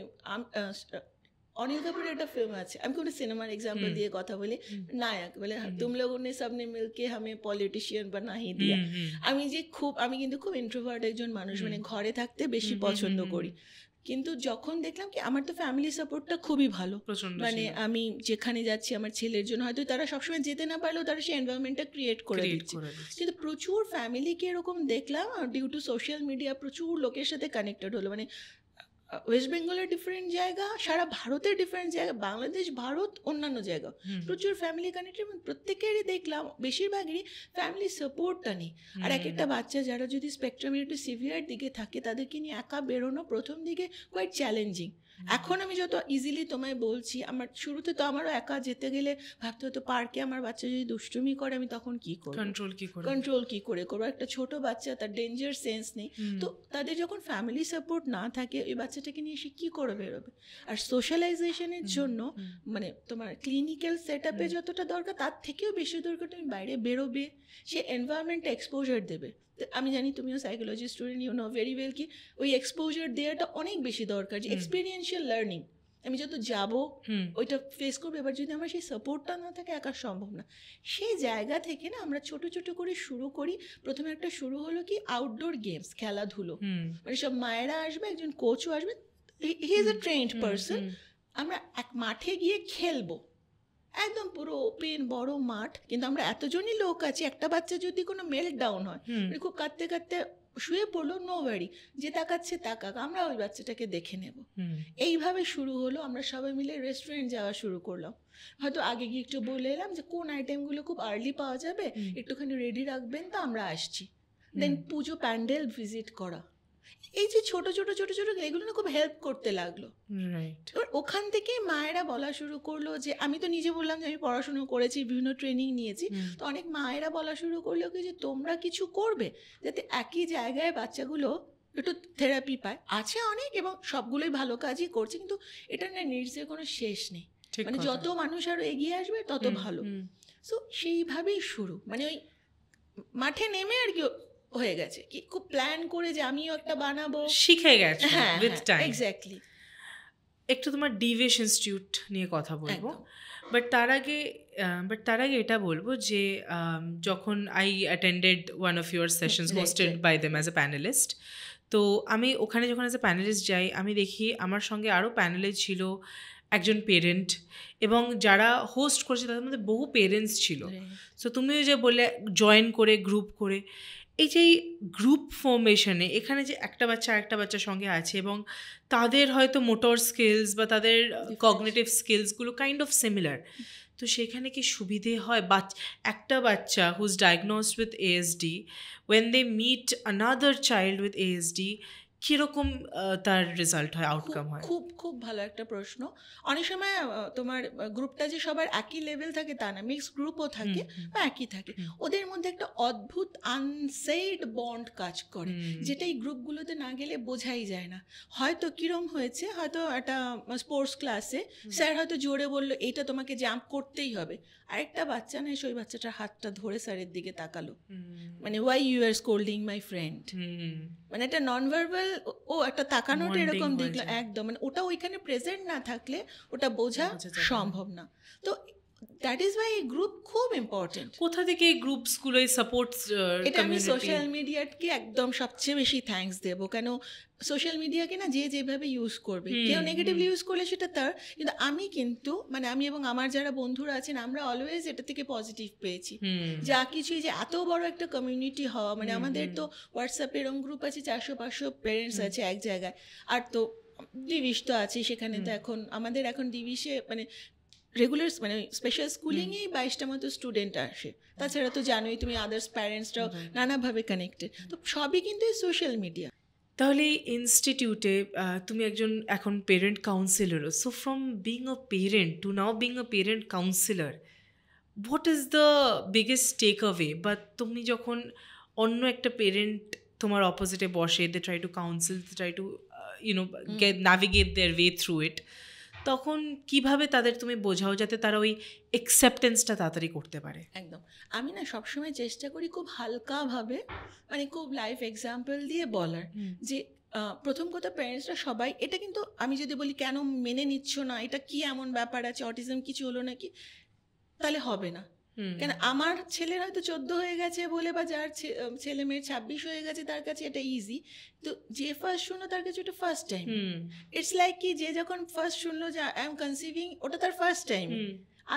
অনিল কাপুরের একটা ফিল্ম আছে, আমি কোনো সিনেমার এক্সাম্পল দিয়ে কথা বলি, নায়ক বলে তুম লোগোं ने सबने मिलके हमें पॉलिटिशियन बना ही दिया। আমি কিন্তু খুব ইন্ট্রোভার্ট একজন মানুষ, মানে ঘরে থাকতে বেশি পছন্দ করি, কিন্তু যখন দেখলাম কি আমার তো ফ্যামিলি সাপোর্টটা খুবই ভালো, মানে আমি যেখানে যাচ্ছি আমার ছেলের জন্য হয়তো তারা সবসময় যেতে না পারলেও তারা সেই এনভায়রনমেন্টটা ক্রিয়েট করে দিচ্ছে, কিন্তু প্রচুর ফ্যামিলিকে এরকম দেখলাম ডিউ টু সোশ্যাল মিডিয়া, প্রচুর লোকের সাথে কানেক্টেড হলো, মানে ওয়েস্ট বেঙ্গলের ডিফারেন্ট জায়গা, সারা ভারতের ডিফারেন্ট জায়গা, বাংলাদেশ, ভারত, অন্যান্য জায়গা, প্রচুর ফ্যামিলি কানেক্টেড, প্রত্যেকেরই দেখলাম বেশিরভাগেরই ফ্যামিলি সাপোর্টটা নেই। আর এক একটা বাচ্চা যারা যদি স্পেকট্রামের একটু সিভিয়ার দিকে থাকে, তাদেরকে নিয়ে একা বেরোনো প্রথম দিকে কোয়াইট চ্যালেঞ্জিং, এখন আমি যত ইজিলি তোমায় বলছি, আমার শুরুতে তো আমারও একা যেতে গেলে ভাবতে হতো পার্কে আমার বাচ্চা যদি দুষ্টুমি করে আমি তখন কি করব, কন্ট্রোল কি করে করবো। একটা ছোট বাচ্চা, তার ডেঞ্জার সেন্স নেই, তো তাদের যখন ফ্যামিলি সাপোর্ট না থাকে ওই বাচ্চাটাকে নিয়ে সে কী করে বেরোবে। আর সোশ্যালাইজেশনের জন্য মানে তোমার ক্লিনিক্যাল সেট আপে যতটা দরকার তার থেকেও বেশি দরকার তুমি বাইরে বেরোবে, সে এনভায়রনমেন্টে এক্সপোজার দেবে। আমি জানি তুমিও psychology student, you know very well কি ওই এক্সপোজার দেওয়াটা অনেক বেশি দরকার, যে এক্সপিরিয়েন্সিয়াল লার্নিং। আমি যত যাবো ওইটা ফেস করবো, এবার যদি আমার সেই সাপোর্টটা না থাকে একা সম্ভব না। সেই জায়গা থেকে না আমরা ছোট ছোট করে শুরু করি। প্রথমে একটা শুরু হলো কি আউটডোর গেমস, খেলাধুলো, মানে সব মায়েরা আসবে, একজন কোচও আসবে, he is a trend person. আমরা এক মাঠে গিয়ে খেলবো, একদম পুরো ওপেন বড় মাঠ, কিন্তু আমরা এতজনই লোক আছি, একটা বাচ্চা যদি কোনো মেল্ট ডাউন হয়, খুব কাঁদতে কাঁদতে শুয়ে পড়লো, নো ওয়ারি, যে তাকাচ্ছে তাকাক, আমরা ওই বাচ্চাটাকে দেখে নেব। এইভাবে শুরু হলো। আমরা সবাই মিলে রেস্টুরেন্ট যাওয়া শুরু করলাম, হয়তো আগে গিয়ে একটু বলে এলাম যে কোন আইটেমগুলো খুব আর্লি পাওয়া যাবে, একটুখানি রেডি রাখবেন, তো আমরা আসছি। দেন পুজো প্যান্ডেল ভিজিট করা, এই যে ছোট ছোট ছোট ছোট এগুলো না খুব হেল্প করতে লাগলো। এবার ওখান থেকেই মায়েরা বলা শুরু করলো যে, আমি তো নিজে বললাম যে আমি পড়াশুনো করেছি, বিভিন্ন ট্রেনিং নিয়েছি, তো অনেক মায়েরা বলা শুরু করলো কি যে তোমরা কিছু করবে যাতে একই জায়গায় বাচ্চাগুলো একটু থেরাপি পায়। আছে অনেক, এবং সবগুলোই ভালো কাজই করছে, কিন্তু এটা না নিডসের কোনো শেষ নেই, মানে যত মানুষ আরো এগিয়ে আসবে তত ভালো। সো সেইভাবেই শুরু, মানে ওই মাঠে নেমে আর কি হয়ে গেছে, কি খুব প্ল্যান করে যে আমিও একটা বানাবো, শিখে গেছে উইথ টাইম। এক্স্যাক্টলি। একটু তোমার ডিভিশ ইনস্টিটিউট নিয়ে কথা বলবো, বাট তার আগে এটা বলবো যে যখন I attended one of your sessions hosted by them as a panellist, তো আমি ওখানে যখন অ্যাজ এ প্যানেলিস্ট যাই, আমি দেখি আমার সঙ্গে আরও প্যানেলে ছিল একজন পেরেন্ট, এবং যারা হোস্ট করেছে তাদের মধ্যে বহু পেরেন্টস ছিল। সো তুমিও যে বললে জয়েন করে গ্রুপ করে, এই যে গ্রুপ ফর্মেশনে এখানে যে একটা বাচ্চা আরেকটা বাচ্চার সঙ্গে আছে, এবং তাদের হয়তো মোটর স্কিলস বা তাদের কগনিটিভ স্কিলসগুলো কাইন্ড অফ সিমিলার, তো সেখানে কি সুবিধে হয় একটা বাচ্চা who is diagnosed with ASD, when they meet another child with ASD, কীরকম তার রেজাল্ট হয়, আউটকাম হয়? খুব খুব ভালো একটা প্রশ্ন। অনেক সময় তোমার গ্রুপটা যে সবার একই লেভেল থাকে তা না, মিক্স গ্রুপও থাকে বা একই থাকে, ওদের মধ্যে একটা অদ্ভুত আনসেইড বন্ড কাজ করে, যেটা এই গ্রুপগুলোতে না গেলে বোঝাই যায় না। হয়তো কিরম হয়েছে, হয়তো একটা স্পোর্টস ক্লাসে স্যার হয়তো জোরে বললো এইটা তোমাকে জাম্প করতেই হবে, আরেকটা বাচ্চা না এসে ওই বাচ্চাটার হাতটা ধরে স্যারের দিকে তাকালো, মানে why you are scolding my friend, মানে একটা নন ভার্বাল ও একটা তাকানোটা এরকম দেখলো একদম, মানে ওটা ওইখানে প্রেজেন্ট না থাকলে ওটা বোঝা সম্ভব না। তো দ্যাট ইজ ওয়াই এই গ্রুপ খুব ইম্পর্টেন্ট। কোথা থেকে এই গ্রুপসগুলো এই সাপোর্টস? এটা আমি সোশ্যাল মিডিয়াকে একদম সবচেয়ে বেশি থ্যাঙ্কস দেবো, কেন সোশ্যাল মিডিয়াকে না যে যেভাবে ইউজ করবে, কেউ নেগেটিভলি ইউজ করলে সেটা তার, কিন্তু আমি এবং আমার যারা বন্ধুরা আছেন আমরা অলওয়েজ এটা থেকে পজিটিভ পেয়েছি। যা কিছুই যে এত বড় একটা কমিউনিটি হওয়া, মানে আমাদের তো হোয়াটসঅ্যাপে এরকম গ্রুপ আছে 400-500 পেরেন্টস আছে এক জায়গায়, আর তো ডিভিশ তো আছে, সেখানে তো এখন ডিভিশে মানে রেগুলার মানে স্পেশাল স্কুলিংয়েই 22টা মতো স্টুডেন্ট আসে, তাছাড়া তো জানোই তুমি আদার্স প্যারেন্টসরাও নানাভাবে কানেক্টেড, তো সবই কিন্তু সোশ্যাল মিডিয়া। তাহলে ইনস্টিটিউটে তুমি একজন এখন পেরেন্ট কাউন্সিলরও, so from being a parent to now being a parent counsellor, what is the biggest take away? বা তুমি যখন অন্য একটা পেরেন্ট তোমার অপোজিটে বসে, they try to counsel, they try to navigate their way through it, তখন কিভাবে তাদের তুমি বোঝাও যাতে তারা ওই অ্যাকসেপ্টেন্সটা তাড়াতাড়ি করতে পারে? একদম, আমি না সবসময় চেষ্টা করি খুব হালকাভাবে, মানে খুব লাইফ এক্সাম্পল দিয়ে বলার, যে প্রথম কথা প্যারেন্টসরা সবাই এটা, কিন্তু আমি যদি বলি কেন মেনে নিচ্ছ না, এটা কি এমন ব্যাপার আছে, অটিজম কিছু হলো নাকি, তাহলে হবে না। কেন আমার ছেলের হয়তো 14 হয়ে গেছে বলে, বা যার ছেলে মেয়ের 26 হয়ে গেছে তার কাছে এটা ইজি, তো যে ফার্স্ট শুনলো তার কাছে ওটা ফার্স্ট টাইম। ইটস লাইক কি যে যখন ফার্স্ট শুনলো যে আই এম কনসিভিং, ওটা তার ফার্স্ট টাইম।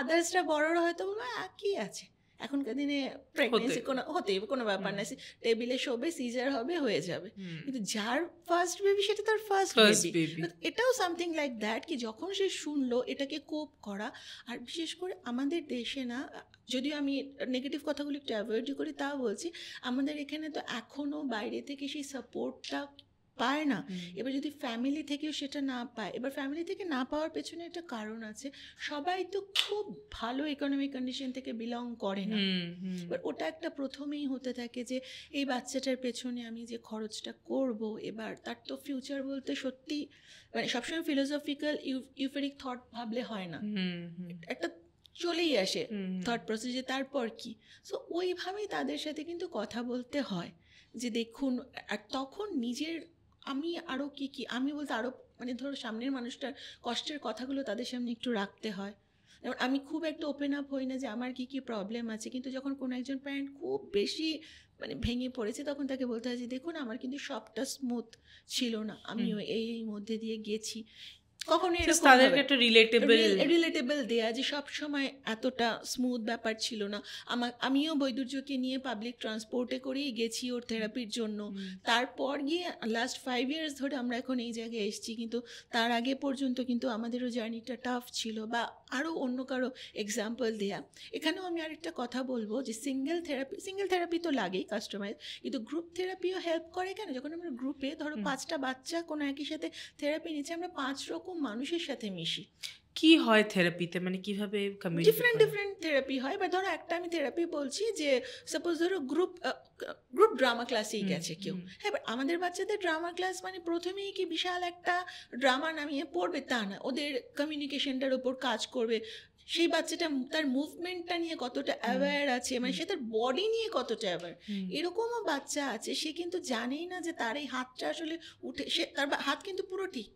আদার্সরা বড়রা হয়তো বলবো কি আছে, এখনকার দিনে প্রেগনেন্সি কোনো ব্যাপার না, টেবিলে শোবে, সিজার হবে, হয়ে যাবে, কিন্তু যার ফার্স্ট বেবি সেটা তার ফার্স্ট বেবি। এটাও সামথিং লাইক দ্যাট, কি যখন সে শুনলো এটাকে কোপ করা। আর বিশেষ করে আমাদের দেশে না, যদিও আমি নেগেটিভ কথাগুলো একটু অ্যাভয়েড করি, তা বলছি, আমাদের এখানে তো এখনও বাইরে থেকে সেই সাপোর্টটা পায় না, এবার যদি ফ্যামিলি থেকেও সেটা না পায়, এবার ফ্যামিলি থেকে না পাওয়ার পেছনে একটা কারণ আছে, সবাই তো খুব ভালো ইকোনমিক কন্ডিশন থেকে বিলং করে না। এবার ওটা একটা প্রথমেই হতে থাকে যে এই বাচ্চাটার পেছনে আমি যে খরচটা করব, এবার তার তো ফিউচার বলতে সত্যি মানে সবসময় ফিলোসফিক্যাল ইউফেরিক থট ভাবলে হয় না, একটা চলেই আসে থট প্রসেস যে তারপর কি। সো ওইভাবেই তাদের সাথে কিন্তু কথা বলতে হয় যে দেখুন, আর তখন নিজের আমি আরও কি আমি বলতে আরও মানে ধরো সামনের মানুষটার কষ্টের কথাগুলো তাদের সামনে একটু রাখতে হয়। যেমন আমি খুব একটা ওপেন আপ হই না যে আমার কি প্রবলেম আছে, কিন্তু যখন কোনো একজন প্যারেন্ট খুব বেশি মানে ভেঙে পড়েছে তখন তাকে বলতে হয় যে দেখুন আমার কিন্তু সবটা স্মুথ ছিল না, আমিও এই মধ্যে দিয়ে গেছি। কখনো তাদেরকে একটা রিলেটেবল দেয়া যে সব সময় এতটা স্মুথ ব্যাপার ছিল না। আমিও বৈদুর্যকে নিয়ে পাবলিক ট্রান্সপোর্টে করেই গেছি ওর থেরাপির জন্য, তারপর গিয়ে লাস্ট 5 years ধরে আমরা এখন এই জায়গায় এসেছি, কিন্তু তার আগে পর্যন্ত কিন্তু আমাদেরও জার্নিটা টাফ ছিল। বা আরও অন্য কারো এক্সাম্পল দেয়া। এখানেও আমি আরেকটা কথা বলবো যে সিঙ্গেল থেরাপি তো লাগেই কাস্টমাইজ, কিন্তু গ্রুপ থেরাপিও হেল্প করে। কেন? যখন আমরা গ্রুপে ধরো 5টা বাচ্চা কোনো একই সাথে থেরাপি নিচ্ছে, আমরা 5 রকম মানুষের সাথে মিশি। কি হয় থেরাপিতে, মানে কিভাবে ডিফারেন্ট থেরাপি হয়। বা ধরো একটা আমি থেরাপি বলছি যে সাপোজ ধরো গ্রুপ ড্রামা ক্লাসেই গেছে কেউ, হ্যাঁ, বাট আমাদের বাচ্চাদের ড্রামা ক্লাস মানে প্রথমেই কি বিশাল একটা ড্রামা নামিয়ে পড়বে তা না, ওদের কমিউনিকেশনটার ওপর কাজ করবে। সেই বাচ্চাটা তার মুভমেন্টটা নিয়ে কতটা অ্যাওয়্যার আছে, মানে সে তার বডি নিয়ে কতটা অ্যাওয়্যার। এরকমও বাচ্চা আছে সে কিন্তু জানেই না যে তার এই হাতটা আসলে উঠে, সে তার হাত কিন্তু পুরো ঠিক,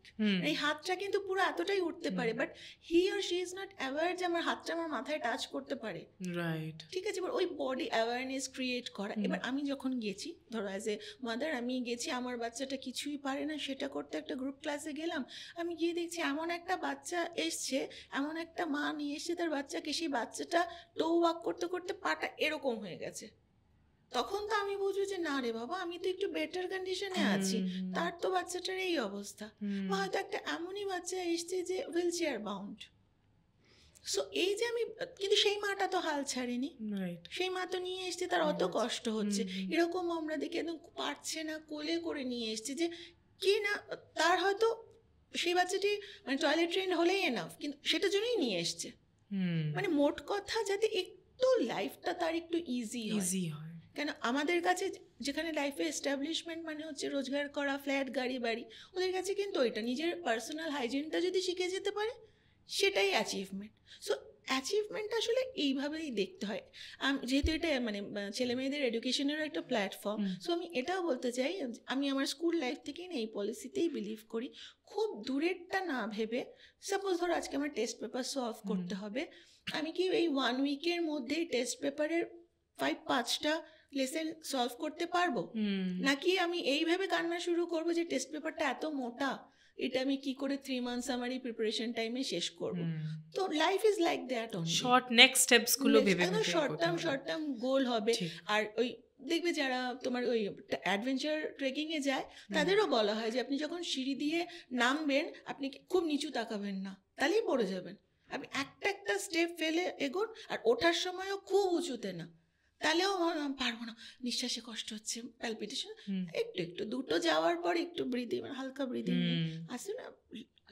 এই হাতটা কিন্তু পুরো এতটাই উঠতে পারে, but he or she is not aware যে আমার হাতটা আমার মাথায় টাচ করতে পারে। রাইট, ঠিক আছে, এবার ওই বডি অ্যাওয়ারনেস ক্রিয়েট করা। এবার আমি যখন গেছি ধরো অ্যাজ এ মাদার, আমি গেছি আমার বাচ্চাটা কিছুই পারে না সেটা করতে, একটা গ্রুপ ক্লাসে গেলাম, আমি গিয়ে দেখছি এমন একটা বাচ্চা এসছে, এমন একটা মা নিয়ে এসছে তার বাচ্চাকে, সেই বাচ্চাটা টো ওয়াক করতে করতে পাটা এরকম হয়ে গেছে। তখন তো আমি বুঝবো যে না রে বাবা, আমি তো একটু বেটার কন্ডিশনে আছি, তার তো বাচ্চাটার এই অবস্থা। বা হয়তো একটা এমনই বাচ্চা এসছে যে হুইল চেয়ার বাউন্ড। সো এই যে আমি, কিন্তু সেই মাটা তো হাল ছাড়েনি, সেই মা তো নিয়ে এসছে, তার অত কষ্ট হচ্ছে, এরকম আমরা দেখি একদম পারছে না, কোলে করে নিয়ে এসছে যে কি না, তার হয়তো সেই বাচ্চাটি মানে টয়লেট ট্রেন হলেই এনাফ, কিন্তু সেটার জন্যই নিয়ে এসছে। মানে মোট কথা যাতে একটু লাইফটা তার একটু ইজি হয়। কেন আমাদের কাছে যেখানে লাইফে এস্টাবলিশমেন্ট মানে হচ্ছে রোজগার করা, ফ্ল্যাট, গাড়ি, বাড়ি, ওদের কাছে কিন্তু ওইটা নিজের পার্সোনাল হাইজিনটা যদি শিখে যেতে পারে সেটাই অ্যাচিভমেন্ট। সো অ্যাচিভমেন্ট আসলে এইভাবেই দেখতে হয়। যেহেতু এটা মানে ছেলে মেয়েদের এডুকেশনেরও একটা প্ল্যাটফর্ম, সো আমি এটাও বলতে চাই, আমি আমার স্কুল লাইফ থেকেই না এই পলিসিতেই বিলিভ করি, খুব দূরেরটা না ভেবে, সাপোজ ধরো আজকে আমার টেস্ট পেপার সলভ করতে হবে, আমি কি এই 1 উইকের মধ্যেই টেস্ট পেপারের 5-5টা লেসন সলভ করতে পারবো, নাকি আমি এইভাবে কান্না শুরু করবো যে টেস্ট পেপারটা এত মোটা, এটা আমি কি করে 3 months আমার এই প্রিপারেশন টাইমে শেষ করব। তো life is like that, short next steps গুলো ভেবে শর্ট টার্ম গোল হবে। আর ওই দেখবে যারা তোমার ওই অ্যাডভেঞ্চার ট্রেকিংয়ে যায় তাদেরও বলা হয় যে আপনি যখন সিঁড়ি দিয়ে নামবেন আপনি খুব নিচু তাকাবেন না, তাহলেই পড়ে যাবেন। আপনি একটা স্টেপ ফেলে এগোন, আর ওঠার সময়ও খুব উঁচুতে না, তাহলেও পারবো না, নিঃশ্বাসে কষ্ট হচ্ছে, প্যালপিটেশন, একটু দুটো যাওয়ার পর একটু ব্রিদিং, হালকা ব্রিদিং আসে না।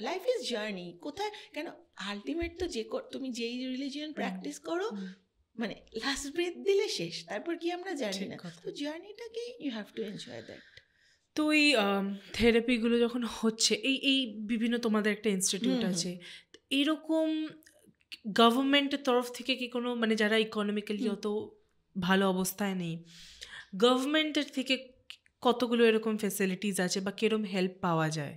লাইফ ইজ জার্নি, কোথায় কেন আলটিমেট তো যে তুমি যেই রিলিজিয়ন প্র্যাকটিস করো মানে লাস্ট ব্রেথ দিলে শেষ, তারপর কি আমরা জানি না, তো জার্নিটাকে you have to enjoy that. তো এই থেরাপিগুলো যখন হচ্ছে, এই বিভিন্ন তোমাদের একটা ইনস্টিটিউট আছে, এরকম গভর্নমেন্টের তরফ থেকে কি কোনো মানে যারা ইকোনমিক্যালি অত ভালো অবস্থায় নেই, গভর্নমেন্টের থেকে কতগুলো এরকম ফ্যাসিলিটিস আছে বা কিরকম হেল্প পাওয়া যায়?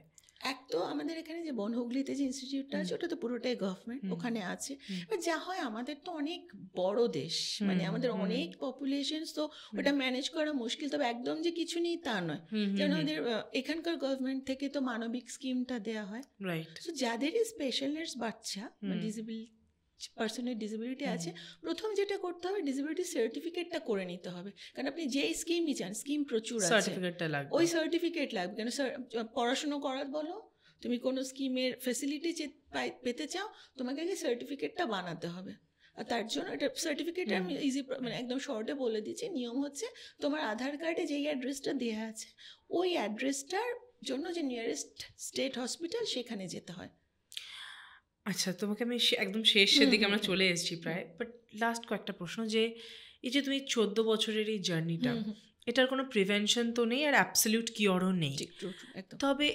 এক তো আমাদের এখানে যে বনহুগলিতে যে ইনস্টিটিউটটা আছে ওটা তো পুরোটাই গভর্নমেন্ট, ওখানে আছে। এবার যা হয় আমাদের তো অনেক বড় দেশ, মানে আমাদের অনেক পপুলেশন, তো ওটা ম্যানেজ করা মুশকিল। তবে একদম যে কিছু নেই তা নয়, যেন আমাদের এখানকার গভর্নমেন্ট থেকে তো মানবিক স্কিমটা দেওয়া হয়। রাইট, তো যাদেরই স্পেশাল নিডস বাচ্চা পার্সনের ডিসেবিলিটি আছে, প্রথম যেটা করতে হবে ডিসেবিলিটি সার্টিফিকেটটা করে নিতে হবে। কারণ আপনি যেই স্কিমই চান, স্কিম প্রচুর আছে, ওই সার্টিফিকেট লাগবে। কেন পড়াশুনো করার বলো, তুমি কোনো স্কিমের ফেসিলিটি পেতে চাও, তোমাকে আগে সার্টিফিকেটটা বানাতে হবে। আর তার জন্য এটা সার্টিফিকেটে আমি মানে একদম শর্টে বলে দিচ্ছি, নিয়ম হচ্ছে তোমার আধার কার্ডে যেই অ্যাড্রেসটা দেওয়া আছে ওই অ্যাড্রেসটার জন্য যে নিয়ারেস্ট স্টেট হসপিটাল সেখানে যেতে হয়। আচ্ছা, তোমাকে আমি একদম শেষের দিকে আমরা চলে এসেছি প্রায়, বাট লাস্ট কয়েকটা প্রশ্ন, যে এই যে তুমি 14 বছরের এই জার্নিটা, এটার কোনো প্রিভেনশন তো নেই আর অ্যাবসলিউট কিওরও নেই, তবে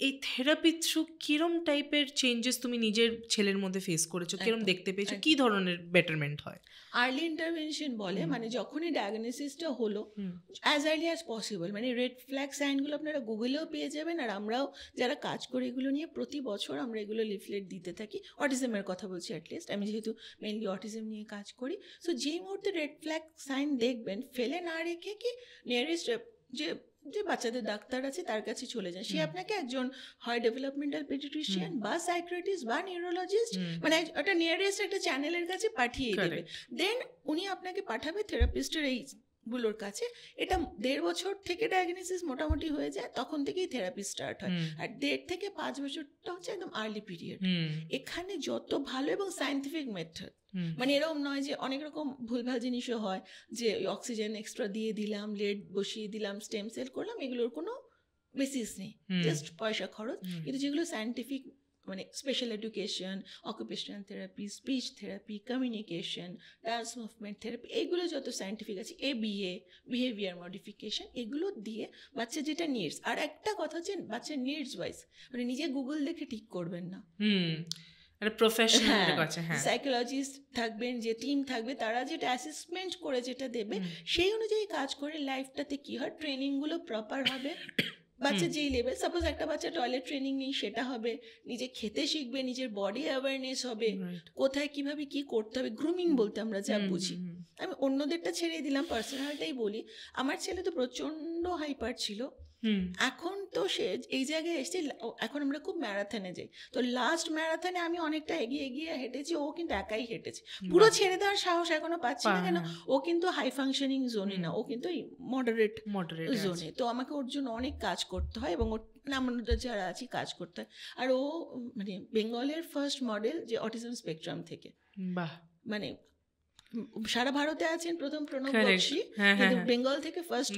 এই থেরাপি থ্রু কিরম টাইপের চেঞ্জেস তুমি নিজের ছেলের মধ্যে ফেস করেছো, কিরম দেখতে পেয়েছো, কি ধরনের বেটারমেন্ট হয়? আর্লি ইন্টারভেনশন বলে, মানে যখনই ডায়াগনোসিসটা হলো অ্যাজ আর্লি অ্যাজ পসিবল, মানে রেড ফ্ল্যাগ সাইনগুলো আপনারা গুগলেও পেয়ে যাবেন, আর আমরাও যারা কাজ করি এগুলো নিয়ে প্রতি বছর আমরা এগুলো লিফলেট দিতে থাকি। অটিজমের কথা বলছি অ্যাটলিস্ট, আমি যেহেতু মেনলি অটিজম নিয়ে কাজ করি। সো যেই মুহূর্তে রেড ফ্ল্যাগ সাইন দেখবেন, ফেলে না রেখে কি নিয়ারেস্ট যে যে বাচ্চাদের ডাক্তার আছে তার কাছে চলে যান। সে আপনাকে একজন হয় ডেভেলপমেন্টাল পেডিয়াট্রিশিয়ান বা সাইকিয়াট্রিস্ট বা নিউরোলজিস্ট, মানে একটা নিয়ারেস্ট একটা চ্যানেলের কাছে পাঠিয়ে দেবে। দেন উনি আপনাকে পাঠাবে থেরাপিস্টের এই গুলোর কাছে। এটা 1.5 বছর থেকে ডায়াগনোসিস মোটামুটি হয়ে যায়, তখন থেকেই থেরাপি স্টার্ট হয়। আর 1.5 থেকে 5 বছরটা হচ্ছে একদম আর্লি পিরিয়ড। এখানে যত ভালো এবং সায়েন্টিফিক মেথড, মানে এরকম নয় যে অনেক রকম ভুলভাল জিনিসও হয়, যে অক্সিজেন এক্সট্রা দিয়ে দিলাম, লেড বসিয়ে দিলাম, স্টেম সেল করলাম, এগুলোর কোনো বেসিস নেই, জাস্ট পয়সা খরচ। কিন্তু যেগুলো সায়েন্টিফিক, মানে special education, occupational therapy, speech therapy, communication, dance movement therapy, এগুলো যত সায়েন্টিফিক আছে, ABA, বিহেভিয়ার মডিফিকেশন, এগুলো দিয়ে বাচ্চা যেটা নিডস। আর একটা কথা হচ্ছে বাচ্চার নিডস ওয়াইজ, মানে নিজে গুগল দেখে ঠিক করবেন না, সাইকোলজিস্ট থাকবেন, যে টিম থাকবে, তারা যেটা অ্যাসেসমেন্ট করে যেটা দেবে সেই অনুযায়ী কাজ করে লাইফটাতে কি হয়, ট্রেনিংগুলো প্রপার হবে। বাচ্চা যেই লেভেল, সাপোজ একটা বাচ্চা টয়লেট ট্রেনিং নেই, সেটা হবে, নিজে খেতে শিখবে, নিজের বডি অ্যাওয়ারনেস হবে, কোথায় কিভাবে কি করতে হবে, গ্রুমিং বলতে আমরা যা বুঝি। আমি অন্যদেরটা ছেড়ে দিলাম, পার্সোনালটাই বলি। আমার ছেলে তো প্রচন্ড হাইপার ছিল, এখন তো সে এই জায়গায় এসেছে, এখন আমরা খুব ম্যারাথনে যাই। তো লাস্ট ম্যারাথনে আমি অনেকটা এগিয়ে এগিয়ে হেঁটেছি, ও কিন্তু একাই হেঁটেছে। পুরো ছেড়ে দেওয়ার সাহস এখনো পাচ্ছি না, কেন ও কিন্তু হাই ফাংশনিং জোনে না, ও কিন্তু মডারেট জোনে। তো আমাকে ওর জন্য অনেক কাজ করতে হয়, এবং ওর আমরা যারা আছি কাজ করতে হয়। আর ও মানে বেঙ্গলের ফার্স্ট মডেল যে অটিজম স্পেকট্রাম থেকে, মানে সারা ভারতে আছেন প্রথম প্রণব বক্সি, কিন্তু বেঙ্গল থেকে ফার্স্ট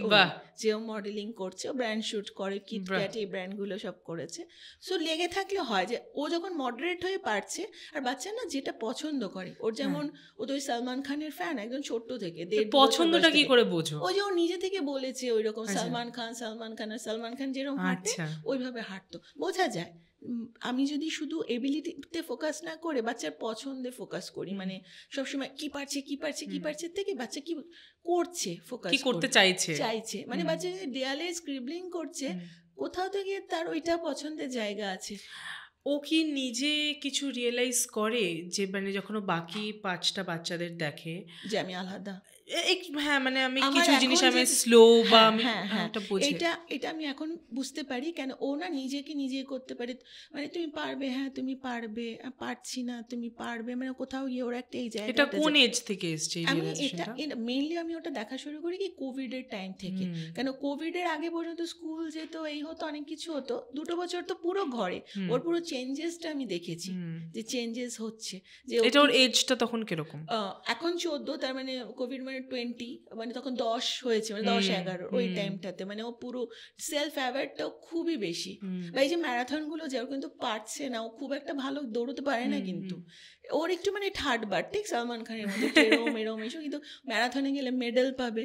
যে ও মডেলিং করছে, ও ব্র্যান্ড শুট করে, কিটক্যাট এই ব্র্যান্ডগুলো সব করেছে। সো লেগে থাকলে হয় যে ও যখন মডারেট হয়ে পারছে, আর বাচ্চা না যেটা পছন্দ করে, ওর যেমন ও তো ওই সালমান খানের ফ্যান একদম ছোট্ট থেকে, পছন্দটা কি করে বোঝো? ও যে ও নিজে থেকে বলেছে ওই রকম সালমান খান আর সালমান খান যেরকম হাঁটে ওইভাবে হাঁটতো, বোঝা যায়। আমি যদি শুধু এবিলিটিতে ফোকাস না করে বাচ্চার পছন্দে ফোকাস করি, মানে সবসময় কি পারছে থেকে বাচ্চা কি করছে ফোকাস, কি করতে চাইছে, মানে বাচ্চা দেয়ালে স্ক্রিবলিং করছে, কোথাও থেকে তার ওইটা পছন্দের জায়গা আছে। ও কি নিজে কিছু রিয়েলাইজ করে যে মানে যখন বাকি 5টা বাচ্চাদের দেখে যে আমি আলাদা, হ্যাঁ মানে আমি কিছু জিনিস আমি স্লো বা এটা আমি এখন বুঝতে পারি, কেন ও না নিজেকে নিজে করতে পারে, মানে তুমি পারবে, হ্যাঁ তুমি পারবে, পারছি না তুমি পারবে, মানে কোথাও গিয়ে ওরা একটা এই জায়গা। এটা কোন এজ থেকে এসেছে? এটা মেইনলি আমি ওটা দেখা শুরু করি কি কোভিডের টাইম থেকে, কেন কোভিডের আগে পর্যন্ত স্কুল যেত, এই হতো, অনেক কিছু হতো, 2 বছর তো পুরো ঘরে, ওর পুরো চেঞ্জেসটা আমি দেখেছি, যে চেঞ্জেস হচ্ছে। যে এটা ওর এজটা তখন কিরকম? এখন 14, তার মানে কোভিড মানে 20, মানে তখন 10 হয়েছে, মানে 10-11 ওই টাইমটাতে, মানে ও পুরো সেলফ অ্যাওয়ারটাও খুবই বেশি। বা এই যে ম্যারাথনগুলো যাও কিন্তু পারছে না, ও খুব একটা ভালো দৌড়তে পারে না, কিন্তু ওর একটু মানে ঠাটবার, ঠিক সালমান খানের মতো এরম এসব, কিন্তু ম্যারাথনে গেলে মেডেল পাবে,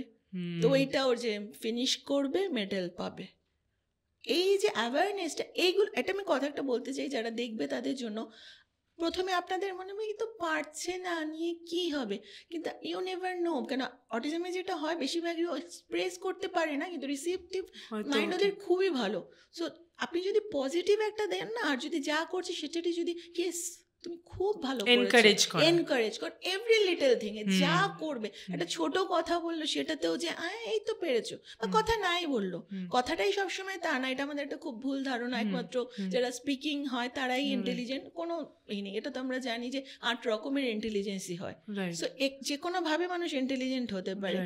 তো এইটা ওর যে ফিনিশ করবে মেডেল পাবে। এই যে অ্যাওয়ারনেসটা, এইগুলো, এটা আমি কথা একটা বলতে চাই যারা দেখবে তাদের জন্য। প্রথমে আপনাদের মনে হয় কিন্তু পারছে না নিয়ে কি হবে, কিন্তু ইউ নেভার নো, কেন অটিজমে যেটা হয় বেশিরভাগই এক্সপ্রেস করতে পারে না, কিন্তু রিসিপটিভ মাইন্ড ওদের খুবই ভালো। সো আপনি যদি পজিটিভ একটা দেন না, আর যদি যা করছে সেটাটি যদি ইয়েস তুমি খুব ভালো এনকারেজ কর এভরি লিটল থিং এ, যা করবে, একটা ছোট কথা বললো সেটাতেও যে এই তো পেরেছো, বা কথা নাই বললো, কথাটাই সবসময় তা না, এটা আমাদের একটা খুব ভুল ধারণা, একমাত্র যারা স্পিকিং হয় তারাই ইন্টেলিজেন্ট, কোনো এই নেই, এটা তো আমরা জানি যে 8 রকমের ইন্টেলিজেন্সই হয়। সো যে কোনোভাবে মানুষ ইন্টেলিজেন্ট হতে পারে।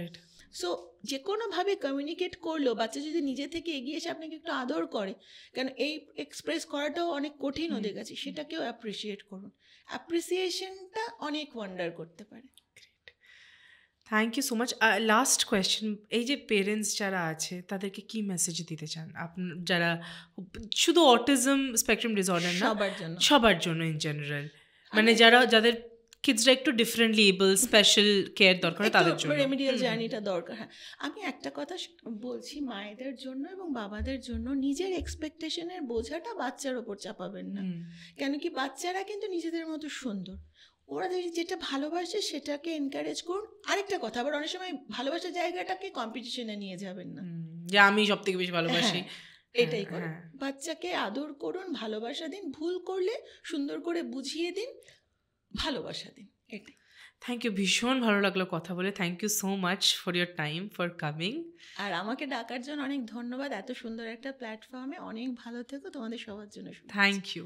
সো যে কোনোভাবে কমিউনিকেট করলেও বাচ্চা যদি নিজে থেকে এগিয়ে এসে আপনাকে একটু আদর করে, কারণ এই এক্সপ্রেস করাটাও অনেক কঠিন ওদের কাছে, সেটাকেও অ্যাপ্রিসিয়েট করুন, অ্যাপ্রিসিয়েশনটা অনেক ওয়ান্ডার করতে পারে। Thank you so much. Last question, এই যে পেরেন্টস যারা আছে তাদেরকে কি মেসেজ দিতে চান আপনার, যারা শুধু অটিজম স্পেকট্রাম ডিসঅর্ডার না, সবার জন্য ইন জেনারেল, মানে যাদের কিডসরা একটু ডিফারেন্টলি এবল, স্পেশাল কেয়ার দরকার তাদের জন্য রেমিডিয়াল জার্নিটা দরকার। হ্যাঁ, আমি একটা কথা বলছি, মায়েদের জন্য এবং বাবাদের জন্য নিজের এক্সপেকটেশনের বোঝাটা বাচ্চার ওপর চাপাবেন না। কেন কি বাচ্চারা কিন্তু নিজেদের মতো সুন্দর, ওরা যেটা ভালোবাসে সেটাকে এনকারেজ করুন। আরেকটা কথা, আবার অনেক সময় ভালোবাসার জায়গাটাকে কম্পিটিশনে নিয়ে যাবেন না, যে আমি সব থেকে বেশি ভালোবাসি, এটাই করুন। বাচ্চাকে আদর করুন, ভালোবাসা দিন, ভুল করলে সুন্দর করে বুঝিয়ে দিন, ভালোবাসা দিন, এটাই। থ্যাংক ইউ, ভীষণ ভালো লাগলো কথা বলে। Thank you so much for your time, for coming. আর আমাকে ডাকার জন্য অনেক ধন্যবাদ, এত সুন্দর একটা প্ল্যাটফর্মে। অনেক ভালো থেকো, তোমাদের সবার জন্য। Thank you.